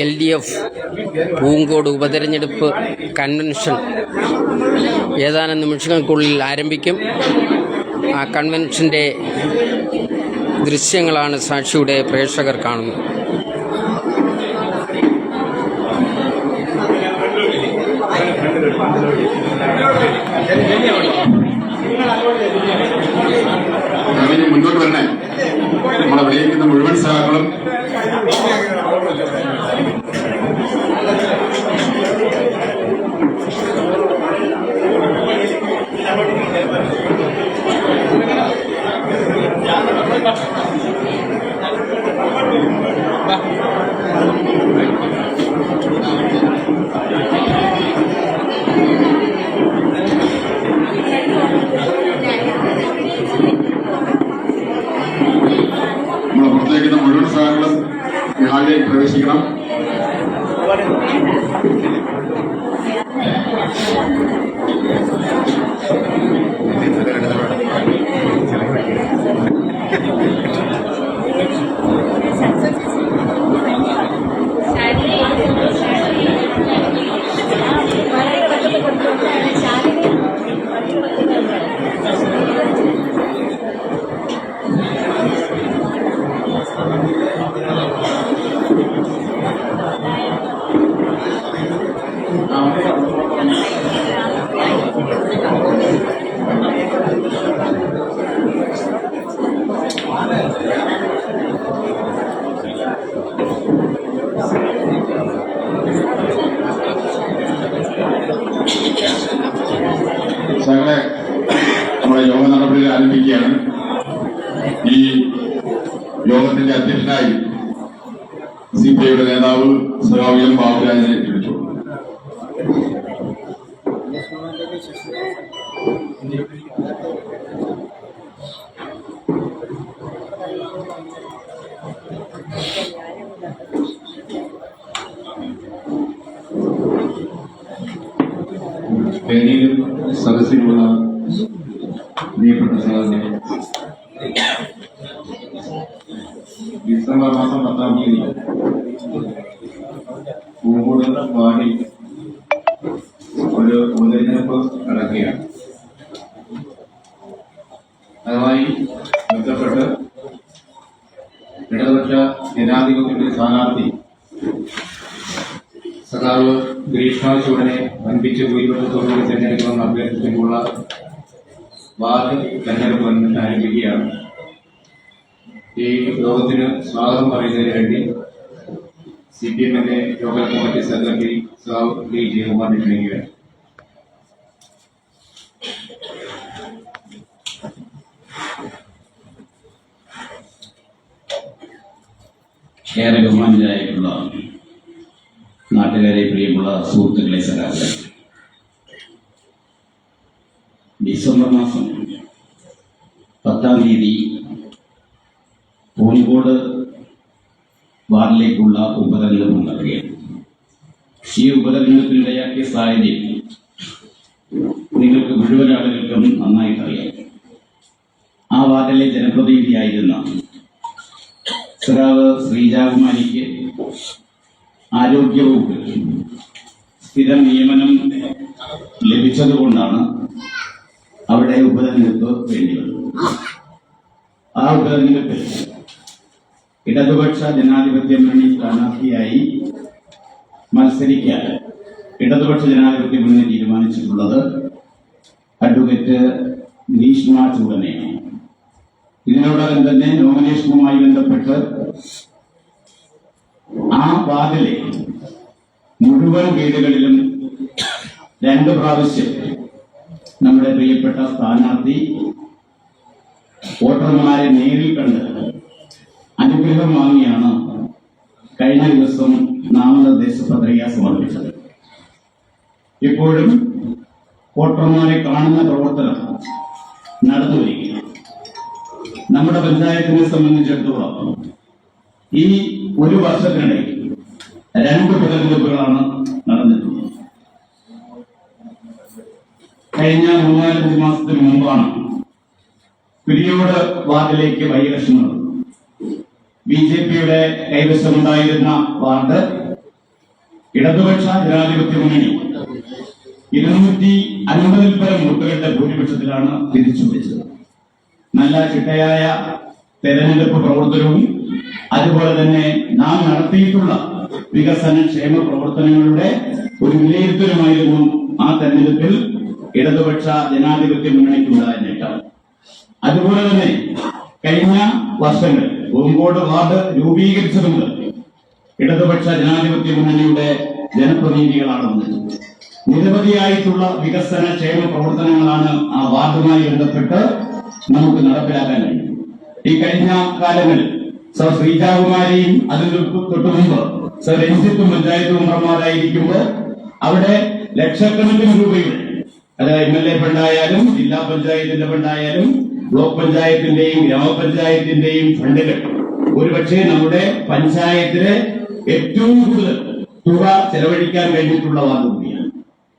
LDF Poonkode ഉപതെരഞ്ഞെടുപ്പ് convention ഏതാനും നിമിഷങ്ങൾക്കുള്ളിൽ ആരംഭിക്കും. ആ കൺവെൻഷൻ്റെ ദൃശ്യങ്ങളാണ് സാക്ഷിയുടെ പ്രേക്ഷകർ കാണുന്നത്. മുന്നോട്ട് വരണേ. നമ്മളെ വിളിക്കുന്ന മുഴുവൻ സഹാക്കളും മുഴുവൻ സഹാക്കളും ഹാളിലേക്ക് പ്രവേശിക്കണം. ഞങ്ങളെ നമ്മുടെ യോഗ നടപടികൾ ആരംഭിക്കുകയാണ്. ഈ യോഗത്തിന്റെ അധ്യക്ഷനായി CPIയുടെ നേതാവ് സഖാവ് M. ബാബുരാജിനെ ക്ഷണിച്ചു. വേദിയിലും സദസ്സിലുള്ള പ്രിയപ്പെട്ട സഹോദരനെ, ഡിസംബർ മാസം 10-ാം തീയതി പൂങ്കോട് വാർഡിൽ ഒരു ഉപതെരഞ്ഞെടുപ്പ് നടക്കുകയാണ്. അതുമായി ബന്ധപ്പെട്ട് ഇടതുപക്ഷ ജനാധിപത്യത്തിന്റെ സ്ഥാനാർത്ഥി സഖാവ് ഗ്രീഷ്മ ചൂടനെ വൻപിച്ച് ഭൂരിപക്ഷത്തോടുകൂടി തെരഞ്ഞെടുക്കണമെന്ന് അഭ്യർത്ഥിച്ചുകൊണ്ടുള്ള വാർഡ് തെരഞ്ഞെടുപ്പ് കൺവെൻഷൻ ആരംഭിക്കുകയാണ്. ഈ യോഗത്തിന് സ്വാഗതം പറയുന്നതിന് വേണ്ടി CPMന്റെ ലോക്കൽ കമ്മിറ്റി സെക്രട്ടറി സഖാവ് D. ജയകുമാറിനെ ക്ഷണിക്കുകയാണ്. ഏറെ ബഹുമാനിതരായിട്ടുള്ള നാട്ടുകാരെ, പ്രിയമുള്ള സുഹൃത്തുക്കളെ, സഖാക്കളെ, ഡിസംബർ മാസം 10-ാം തീയതി പൂങ്കോട് വാർഡിലേക്കുള്ള ഉപതെരഞ്ഞെടുപ്പ് നടക്കുകയാണ്. ഈ ഉപതെരഞ്ഞെടുപ്പിനിടയാക്കിയ സാഹചര്യം നിങ്ങൾക്ക് മുഴുവൻ ആളുകൾക്കും നന്നായിട്ടറിയാം. ആ വാർഡിലെ ജനപ്രതിനിധിയായിരുന്ന സഖാവ് ശ്രീജാകുമാരിക്ക് ആരോഗ്യവകുപ്പിൽ സ്ഥിരം നിയമനം ലഭിച്ചതുകൊണ്ടാണ് അവിടെ ഉപതെരഞ്ഞെടുപ്പ് വേണ്ടിവന്നത്. ആ ഉപതെരഞ്ഞെടുപ്പിൽ ഇടതുപക്ഷ ജനാധിപത്യ മുന്നണി സ്ഥാനാർത്ഥിയായി മത്സരിക്കാൻ ഇടതുപക്ഷ ജനാധിപത്യ മുന്നണി തീരുമാനിച്ചിട്ടുള്ളത് അഡ്വക്കേറ്റ് ഗ്രീഷ്മ ചൂടനെയാണ്. ഇതിനോടകം തന്നെ നോമിനേഷനുമായി ബന്ധപ്പെട്ട് ആ വാർഡിലെ മുഴുവൻ വീടുകളിലും 2 പ്രാവശ്യം നമ്മുടെ പ്രിയപ്പെട്ട സ്ഥാനാർത്ഥി വോട്ടർമാരെ നേരിൽ കണ്ട് അനുഗ്രഹം വാങ്ങിയാണ് കഴിഞ്ഞ ദിവസം നാമനിർദ്ദേശ പത്രിക സമർപ്പിച്ചത്. ഇപ്പോഴും വോട്ടർമാരെ കാണുന്ന പ്രവർത്തനം നടന്നുവരികയാണ്. നമ്മുടെ പഞ്ചായത്തിനെ സംബന്ധിച്ചിടത്തോളം ഈ ഒരു വർഷത്തിനിടയിൽ 2 ഉപതെരഞ്ഞെടുപ്പുകളാണ് നടന്നിട്ടുള്ളത്. കഴിഞ്ഞ 3-4 മാസത്തിന് മുമ്പാണ് പിരിയോട് വാർഡിലേക്ക് ബൈ ഇലക്ഷൻ നടന്നത്. BJPയുടെ കൈവശമുണ്ടായിരുന്ന വാർഡ് ഇടതുപക്ഷ ജനാധിപത്യ മുന്നണി 250 പരം വോട്ടുകളുടെ ഭൂരിപക്ഷത്തിലാണ് തിരിച്ചു പിടിച്ചത്. നല്ല ചിട്ടയായ തെരഞ്ഞെടുപ്പ് പ്രവർത്തനവും അതുപോലെ തന്നെ നാം നടത്തിയിട്ടുള്ള വികസന ക്ഷേമ പ്രവർത്തനങ്ങളുടെ ഒരു വിലയിരുത്തലുമായിരുന്നു ആ തെരഞ്ഞെടുപ്പിൽ ഇടതുപക്ഷ ജനാധിപത്യ മുന്നണിക്കുണ്ടായ നേട്ടം. അതുപോലെ തന്നെ കഴിഞ്ഞ വർഷങ്ങൾ പൂങ്കോട് വാർഡ് രൂപീകരിച്ചത് മുതൽ ഇടതുപക്ഷ ജനാധിപത്യ മുന്നണിയുടെ ജനപ്രതിനിധികളാണ് വന്നത്. നിരവധിയായിട്ടുള്ള വികസന ക്ഷേമ പ്രവർത്തനങ്ങളാണ് ആ വാർഡുമായി ബന്ധപ്പെട്ട് നമുക്ക് നടപ്പിലാക്കാൻ കഴിയും. ഈ കഴിഞ്ഞ കാലങ്ങളിൽ സർ ശ്രീജാകുമാരിയും അതിന് തൊട്ടു മുമ്പ് സർ രഞ്ജിത്തും പഞ്ചായത്ത് മെമ്പർമാരായിരിക്കുമ്പോൾ അവിടെ ലക്ഷക്കണക്കിന് രൂപയുടെ അത് MLA ഫണ്ടായാലും ജില്ലാ പഞ്ചായത്തിന്റെ ഫണ്ടായാലും ബ്ലോക്ക് പഞ്ചായത്തിന്റെയും ഗ്രാമപഞ്ചായത്തിന്റെയും ഫണ്ടുകൾ ഒരുപക്ഷെ നമ്മുടെ പഞ്ചായത്തിലെ ഏറ്റവും കൂടുതൽ തുക ചെലവഴിക്കാൻ കഴിഞ്ഞിട്ടുള്ള വാർഡ് കൂടിയാണ്.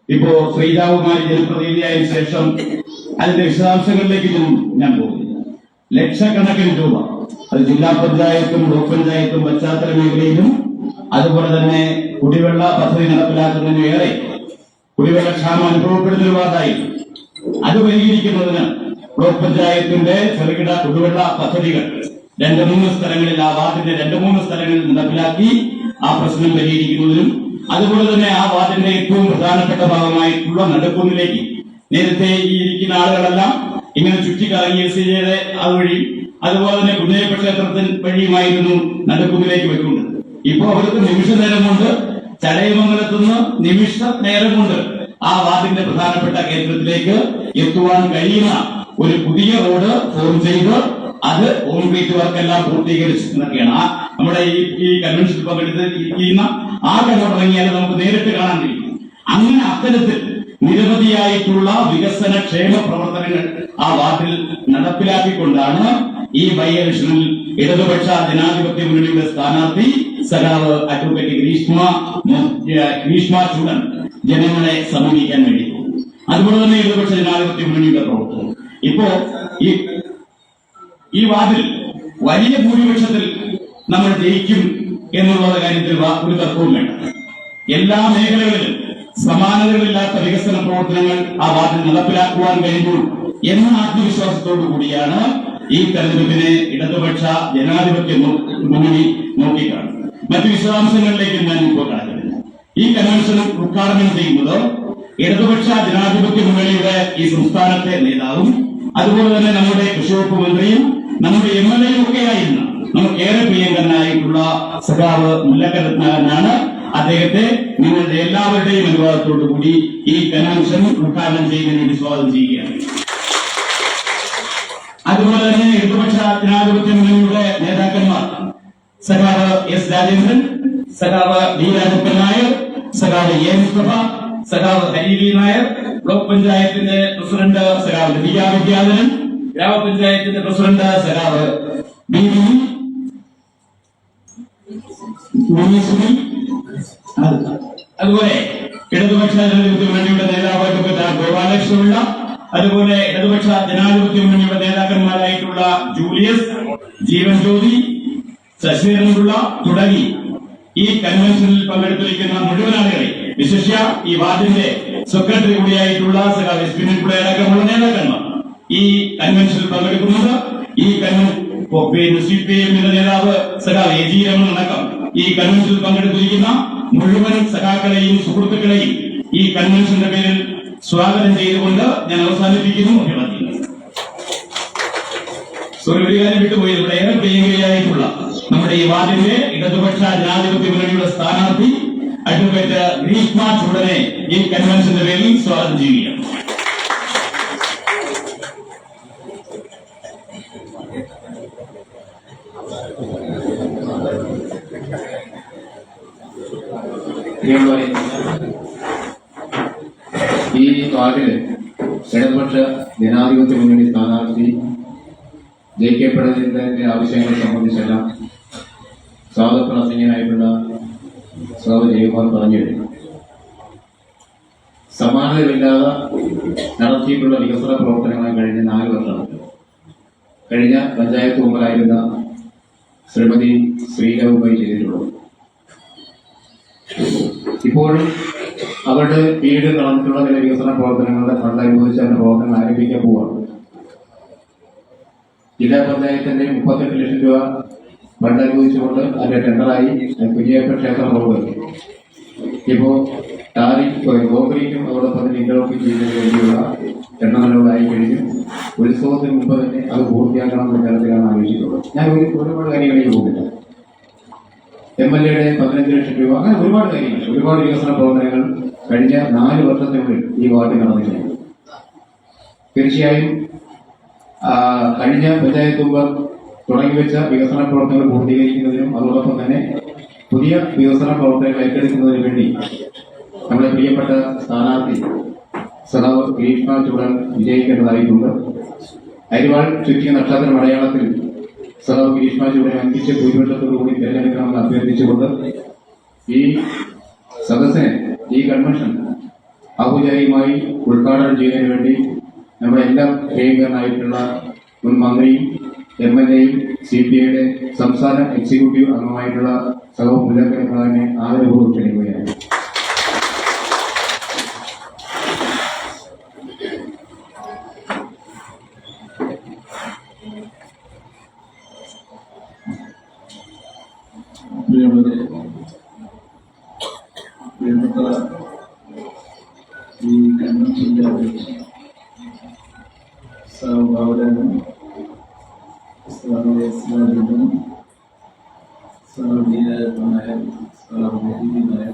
ഇപ്പോ ശ്രീജാകുമാരി ജനപ്രതിനിധിയായതിനു ശേഷം അതിന്റെ വിശദാംശങ്ങളിലേക്ക് ഞാൻ പോകുന്നില്ല. ലക്ഷക്കണക്കിന് രൂപ അത് ജില്ലാ പഞ്ചായത്തും ബ്ലോക്ക് പഞ്ചായത്തും പശ്ചാത്തല മേഖലയിലും അതുപോലെ തന്നെ കുടിവെള്ള പദ്ധതി നടപ്പിലാക്കുന്നതിന് ഏറെ കുടിവെള്ള ക്ഷാമം അനുഭവപ്പെടുന്ന ഒരു വാർഡായി അത് പരിഹരിക്കുന്നതിന് ബ്ലോക്ക് പഞ്ചായത്തിന്റെ ചെറുകിട കുടിവെള്ള പദ്ധതികൾ 2-3 സ്ഥലങ്ങളിൽ ആ വാർഡിന്റെ 2-3 സ്ഥലങ്ങളിൽ നടപ്പിലാക്കി ആ പ്രശ്നം പരിഹരിക്കുന്നതിനും അതുപോലെ തന്നെ ആ വാർഡിന്റെ ഏറ്റവും പ്രധാനപ്പെട്ട ഭാഗമായിട്ടുള്ള നടുക്കുന്നിലേക്ക് നേരത്തെ ഈ ഇരിക്കുന്ന ആളുകളെല്ലാം ഇങ്ങനെ ചുറ്റിക്കറങ്ങി SCJയുടെ അതുവഴി അതുപോലെ തന്നെ ഗുരുദേവ ക്ഷേത്രത്തിൽ വഴിയുമായിരുന്നു നടുക്കുന്നിലേക്ക് വെക്കുന്നത്. ഇപ്പോ അവർക്ക് നിമിഷ നേരം കൊണ്ട് ചടയമംഗലത്തുനിന്ന് നിമിഷ നേരം കൊണ്ട് ആ വാർഡിന്റെ പ്രധാനപ്പെട്ട കേന്ദ്രത്തിലേക്ക് എത്തുവാൻ കഴിയുന്ന ഒരു പുതിയ റോഡ് ഫോം ചെയ്ത് അത് കോൺക്രീറ്റ് വർക്കെല്ലാം പൂർത്തീകരിച്ചിരിക്കുകയാണ്. നമ്മുടെ ഈ കൺവെൻഷനിൽ പങ്കെടുത്തിരിക്കുന്ന ആർക്കങ്ങോട്ട് ഇറങ്ങിയാൽ നമുക്ക് നേരിട്ട് കാണാൻ കഴിയും. അങ്ങനെ അത്തരത്തിൽ നിരവധിയായിട്ടുള്ള വികസന ക്ഷേമ പ്രവർത്തനങ്ങൾ ആ വാർഡിൽ നടപ്പിലാക്കിക്കൊണ്ടാണ് ഈ ബൈ ഇലക്ഷനിൽ ഇടതുപക്ഷ ജനാധിപത്യ മുന്നണിയുടെ സ്ഥാനാർത്ഥി സഖാവ് അഡ്വക്കേറ്റ് ഗ്രീഷ്മ ചൂടൻ ജനങ്ങളെ സമീപിക്കാൻ വേണ്ടി. അതുപോലെ തന്നെ ഇടതുപക്ഷ ജനാധിപത്യ മുന്നണിയുടെ പ്രവർത്തനം ഇപ്പോ ഈ വാർഡിൽ വലിയ ഭൂരിപക്ഷത്തിൽ നമ്മൾ ജയിക്കും എന്നുള്ള കാര്യത്തിൽ ഒരു തർക്കവും വേണ്ട. എല്ലാ മേഖലകളിലും സമാനതകളില്ലാത്ത വികസന പ്രവർത്തനങ്ങൾ ആ വാർഡിൽ നടപ്പിലാക്കുവാൻ കഴിയുന്നു എന്ന ആത്മവിശ്വാസത്തോടു കൂടിയാണ് ഈ തെരഞ്ഞെടുപ്പിനെ ഇടതുപക്ഷ ജനാധിപത്യ മുന്നണി നോക്കിക്കാണുന്നത്. മറ്റു വിശദാംശങ്ങളിലേക്ക് ഞാൻ ഇപ്പോൾ കടക്കുന്നില്ല. ഈ കൺവെൻഷൻ ഉദ്ഘാടനം ചെയ്യുന്നത് ഇടതുപക്ഷ ജനാധിപത്യ മുന്നണിയുടെ ഈ സംസ്ഥാനത്തെ നേതാവും അതുപോലെ തന്നെ നമ്മുടെ കൃഷി വകുപ്പ് മന്ത്രിയും നമ്മുടെ MLA ഒക്കെ ആയിരുന്ന നമുക്ക് ഏറെ പ്രിയങ്കരനായിട്ടുള്ള സഖാവ് മുല്ലക്കരത്നാണ്. അദ്ദേഹത്തെ നിങ്ങളുടെ എല്ലാവരുടെയും അനുവാദത്തോടു കൂടി ഈ കൺവെൻഷൻ ഉദ്ഘാടനം ചെയ്യുന്നതിന് വേണ്ടി സ്വാഗതം ചെയ്യുകയാണ്. അതുപോലെ തന്നെ ഇടതുപക്ഷ ജനാധിപത്യ മുന്നണിയുടെ നേതാക്കന്മാർ സഖാവ് S രാജേന്ദ്രൻ, സഖാവ് D രാജപ്പൻ നായർ, സഖാവ് A മുസ്തഫ, സഖാവ് ഹരിവി നായർ, ബ്ലോക്ക് പഞ്ചായത്തിന്റെ പ്രസിഡന്റ് സഖാവ് ലതിക വിദ്യാധരൻ, ഗ്രാമപഞ്ചായത്തിന്റെ പ്രസിഡന്റ് സഖാവ് BB മുനീസുനി, അതുപോലെ ഇടതുപക്ഷ ജനാധിപത്യ മുന്നണിയുടെ നേതാവ് ഗോപാലകൃഷ്ണപിള്ള, അതുപോലെ ഇടതുപക്ഷ ജനാധിപത്യ മുന്നണിയുടെ നേതാക്കന്മാരായിട്ടുള്ള ജൂലിയസ്, ജീവൻ ജ്യോതി, ശശിധരൻപിള്ള തുടങ്ങി ഈ കൺവെൻഷനിൽ പങ്കെടുത്തിരിക്കുന്ന മുഴുവൻ ആളുകളെ വിശേഷ ഈ വാർഡിന്റെ സെക്രട്ടറി കൂടിയായിട്ടുള്ള സഖാവ് SP അടക്കമുള്ള നേതാക്കന്മാർ ഈ കൺവെൻഷനിൽ പങ്കെടുക്കുന്നത്. ഈ CPIMന്റെ നേതാവ് സഖാവ് AG രമണൻ അടക്കം ഈ കൺവെൻഷനിൽ പങ്കെടുത്തിരിക്കുന്ന മുഴുവൻ സഖാക്കളെയും സുഹൃത്തുക്കളെയും ഈ കൺവെൻഷന്റെ പേരിൽ സ്വാഗതം ചെയ്തുകൊണ്ട് ഞാൻ അവസാനിപ്പിക്കുന്നു. ഒരു കാര്യം വിട്ടുപോയി. ഇവിടെ ഏറെ പ്രിയങ്കയായിട്ടുള്ള നമ്മുടെ ഈ വാർഡിന്റെ ഇടതുപക്ഷ ജനാധിപത്യ മുന്നണിയുടെ സ്ഥാനാർത്ഥി അഡ്വക്കേറ്റ് ഗ്രീഷ്മ ചൂടനെ ഈ കൺവെൻഷന്റെ പേരിൽ സ്വാഗതം ചെയ്യുകയാണ്. ഈ വാർഡില് ഇടതുപക്ഷ ജനാധിപത്യ മുന്നണി സ്ഥാനാർത്ഥി ജയിക്കപ്പെടുന്നതിന്റെ ആവശ്യങ്ങളെ സംബന്ധിച്ചെല്ലാം സ്വാഗത പ്രാസംഗികനായിട്ടുള്ള സ്വാഗത ജയകുമാർ പറഞ്ഞു കഴിഞ്ഞു. സമാനതകളില്ലാതെ നടത്തിയിട്ടുള്ള വികസന പ്രവർത്തനങ്ങൾ കഴിഞ്ഞ 4 വർഷം കഴിഞ്ഞ പഞ്ചായത്ത് മെമ്പറായിരുന്ന ശ്രീമതി ശ്രീലവുമായി ചെയ്തിട്ടുള്ളത്. ഇപ്പോഴും അവരുടെ വീട് നടന്നിട്ടുള്ള ചില വികസന പ്രവർത്തനങ്ങളുടെ ഫണ്ട് അനുവദിച്ച് അതിന്റെ പ്രവർത്തനം ആരംഭിക്കാൻ പോവുകയാണ്. ജില്ലാ പഞ്ചായത്തിന്റെ 38 ലക്ഷം രൂപ ഫണ്ട് അനുവദിച്ചുകൊണ്ട് അതിന്റെ ടെൻഡറായി കുഞ്ഞിയപ്പൻ ക്ഷേത്ര റോഡ് ഇപ്പോ കോൺക്രീറ്റും അതോടൊപ്പം തന്നെ ഇന്റർലോക്കിംഗ് ചെയ്യുന്നതിന് വേണ്ടിയുള്ള ടെൻഡറുകളായി കഴിഞ്ഞു. ഉത്സവത്തിന് മുമ്പ് തന്നെ അത് പൂർത്തിയാക്കണം എന്ന തരത്തിലാണ് ആലോചിച്ചിട്ടുള്ളത്. ഞാൻ ഒരുപാട് കാര്യങ്ങളിൽ പോകുന്നില്ല. MLA-യുടെ 15 ലക്ഷം രൂപ, അങ്ങനെ ഒരുപാട് കാര്യങ്ങൾ, ഒരുപാട് വികസന പ്രവർത്തനങ്ങൾ കഴിഞ്ഞ 4 വർഷത്തിനുള്ളിൽ ഈ വാർഡിൽ നടന്നിട്ടുണ്ട്. തീർച്ചയായും കഴിഞ്ഞ പഞ്ചായത്ത് മെമ്പർ തുടങ്ങിവെച്ച വികസന പ്രവർത്തനങ്ങൾ പൂർത്തീകരിക്കുന്നതിനും അതോടൊപ്പം തന്നെ പുതിയ വികസന പ്രവർത്തനങ്ങൾ ഏറ്റെടുക്കുന്നതിന് വേണ്ടി നമ്മുടെ പ്രിയപ്പെട്ട സ്ഥാനാർത്ഥി സഖാവ് ഗ്രീഷ്മ ചൂടൻ വിജയിക്കേണ്ടതായിട്ടുണ്ട്. അരിവാൾ ചുറ്റിയ നക്ഷത്ര മലയാളത്തിൽ സഖാവ് ഗ്രീഷ്മ ചൂടൻ അഞ്ചിച്ച ഭൂരിപക്ഷത്തോടുകൂടി തിരഞ്ഞെടുക്കണമെന്ന് അഭ്യർത്ഥിച്ചുകൊണ്ട് ഈ സദസ്സിനെ, ഈ കൺവെൻഷൻ ഔപചാരികമായി ഉദ്ഘാടനം ചെയ്യുന്നതിന് വേണ്ടി നമ്മുടെ എല്ലാ പ്രിയങ്കരനായിട്ടുള്ള മുൻ മന്ത്രിയും MLA-യും CPI-യുടെ സംസ്ഥാന എക്സിക്യൂട്ടീവ് അംഗമായിട്ടുള്ള സഖാവ് മുല്ലക്കര പ്രധാനെ ആദരപൂർവ്വം ക്ഷണിക്കുകയാണ്. പ്രിയപ്പെട്ട ഈ കൺവെൻഷന്റെ അധ്യക്ഷൻ സഹോദരനും സഹോദരനും സഹോദരനായ സഹോദരനായ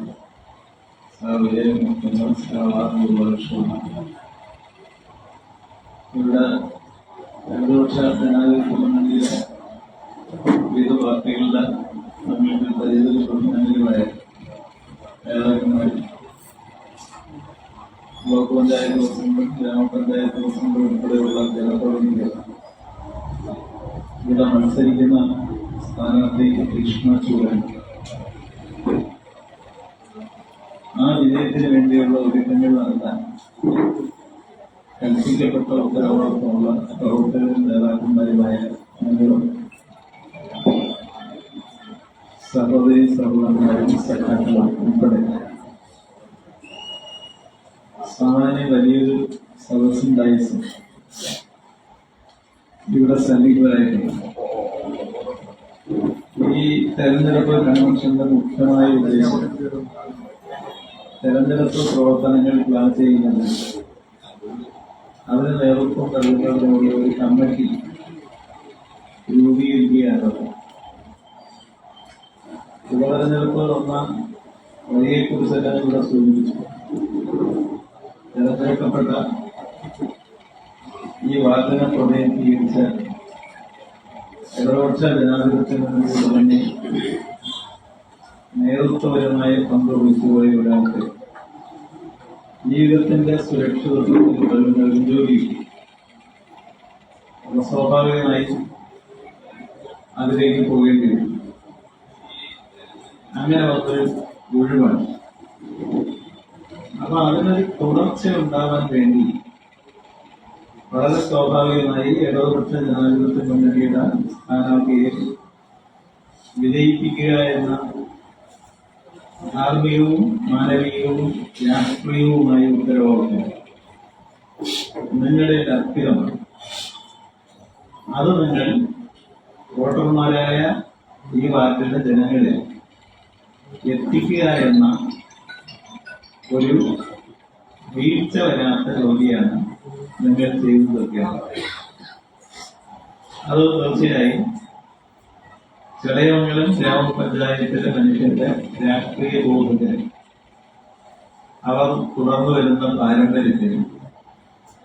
ഇവിടെ 2 വർഷ ജനാധിപത്യ മുന്നണിയിലെ വിവിധ പാർട്ടികളുടെ തമ്മിൽ പരിചയ പ്രവർത്തനങ്ങളായ നേതാക്കന്മാർ, ബ്ലോക്ക് പഞ്ചായത്ത് പ്രസിഡന്റ്, ഗ്രാമപഞ്ചായത്ത് പ്രസിഡന്റ് ഉൾപ്പെടെയുള്ള ജനപ്രതിനിധികൾ ഇവിടെ മത്സരിക്കുന്ന സ്ഥാനാർത്ഥി ഗ്രീഷ്മ ചൂടൻ ആ വിജയത്തിന് വേണ്ടിയുള്ള ഒരുക്കങ്ങൾ നടത്താൻ കൽപ്പിക്കപ്പെട്ട ഉത്തരവാദിത്തമുള്ള പ്രവർത്തകരും നേതാക്കന്മാരുമായ ഞങ്ങളും സഹോദരി സഹോദരന്മാരും സഖാക്കളും ഉൾപ്പെടെ സാമാന്യ വലിയൊരു സദസ്സുണ്ടായിരുന്നു ഇവിടെ സന്നിഹിതരായിട്ടുണ്ട്. ഈ തെരഞ്ഞെടുപ്പ് കൺവെൻഷന്റെ മുഖ്യമായ ഉദ്ദേശം തെരഞ്ഞെടുപ്പ് പ്രവർത്തനങ്ങൾ പ്ലാൻ ചെയ്യുന്നത്, അതിന് നേതൃത്വം നൽകുന്നതിനുള്ള ഒരു കമ്മിറ്റി രൂപീകരിക്കുകയാണത്. ഉപതെരഞ്ഞെടുപ്പ് വന്ന വഴിയെക്കുറിച്ചെല്ലാം ഇവിടെ സൂചിപ്പിച്ചു. തെരഞ്ഞെടുക്കപ്പെട്ട ഈ വാർഡിനെ പ്രതിനിധീകരിച്ച ഇടതുപക്ഷ ജനാധിപത്യ മുന്നണി തുടങ്ങി നേതൃത്വപരമായ പങ്ക് വഹിച്ചുപോയ ഒരാൾക്ക് ജീവിതത്തിന്റെ സുരക്ഷിതത്വത്തിൽ ജോലി സ്വാഭാവികമായി അതിലേക്ക് പോകേണ്ടി വരും. അങ്ങനെ വന്നൊരു ഒഴിവാണ്. അപ്പൊ അതിനൊരു തുടർച്ച ഉണ്ടാവാൻ വേണ്ടി വളരെ സ്വാഭാവികമായി ഇടതുപക്ഷ ജനാധിപത്യ മുന്നണിയുടെ സ്ഥാനാർത്ഥിയെ വിജയിപ്പിക്കുക എന്ന ധാർമ്മികവും മാനവികവും രാഷ്ട്രീയവുമായ ഉത്തരവാദിത്വം നിങ്ങളുടെ അർപ്പിതമാണ്. അത് നിങ്ങൾ വോട്ടർമാരായ ഈ വാർഡിലെ ജനങ്ങളെ എത്തിക്കുക എന്ന ഒരു വീഴ്ച വരാത്ത ജോലിയാണ് നിങ്ങൾ ചെയ്തു തീർക്കുന്നത്. അത് തീർച്ചയായും ചടയമംഗലം ഗ്രാമപഞ്ചായത്തിലെ മനുഷ്യന്റെ രാഷ്ട്രീയ ബോധത്തിന്, അവർ തുടർന്നു വരുന്ന പാരമ്പര്യത്തിന്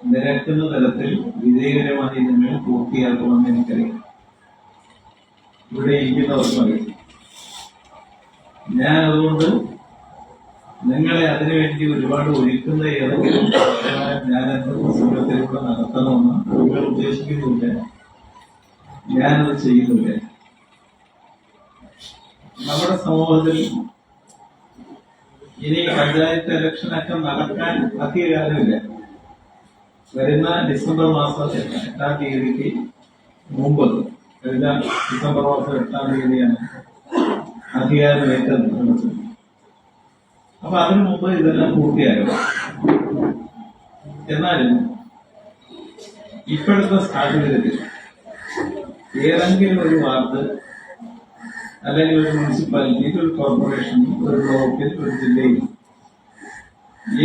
നിരക്കുന്ന തരത്തിൽ വിജയകരമായി നിങ്ങൾ പൂർത്തിയാക്കുമെന്ന് എനിക്കറിയാം. ഇവിടെ ഇരിക്കുന്നവർക്കറിയാം. ഞാൻ അതുകൊണ്ട് നിങ്ങളെ അതിനുവേണ്ടി ഒരുപാട് ഒരുക്കുന്ന ഏതെങ്കിലും ഞാനെന്റെ പ്രസംഗത്തിലൂടെ നടത്തണമെന്ന് നിങ്ങൾ ഉദ്ദേശിക്കുന്നില്ല. ഞാനത് ചെയ്യുന്നില്ല. നമ്മുടെ സമൂഹത്തിൽ ഇനി പഞ്ചായത്ത് ഇലക്ഷനൊക്കെ നടക്കാൻ അധികകാലമില്ല. വരുന്ന ഡിസംബർ മാസം 8-ാം തീയതിക്ക് മുമ്പ് കഴിഞ്ഞ ഡിസംബർ മാസം 8-ാം തീയതിയാണ് അധികാരമേറ്റെടുക്കുന്നത്. അപ്പൊ അതിനു മുമ്പ് ഇതെല്ലാം പൂർത്തിയായിരുന്നു. എന്നാലും ഇപ്പോഴത്തെ സാഹചര്യത്തിൽ ഏതെങ്കിലും ഒരു വാർഡ് അല്ലെങ്കിൽ ഒരു മുനിസിപ്പാലിറ്റി, ഒരു കോർപ്പറേഷൻ, ഒരു ബ്ലോക്കിൽ, ഒരു ജില്ലയിൽ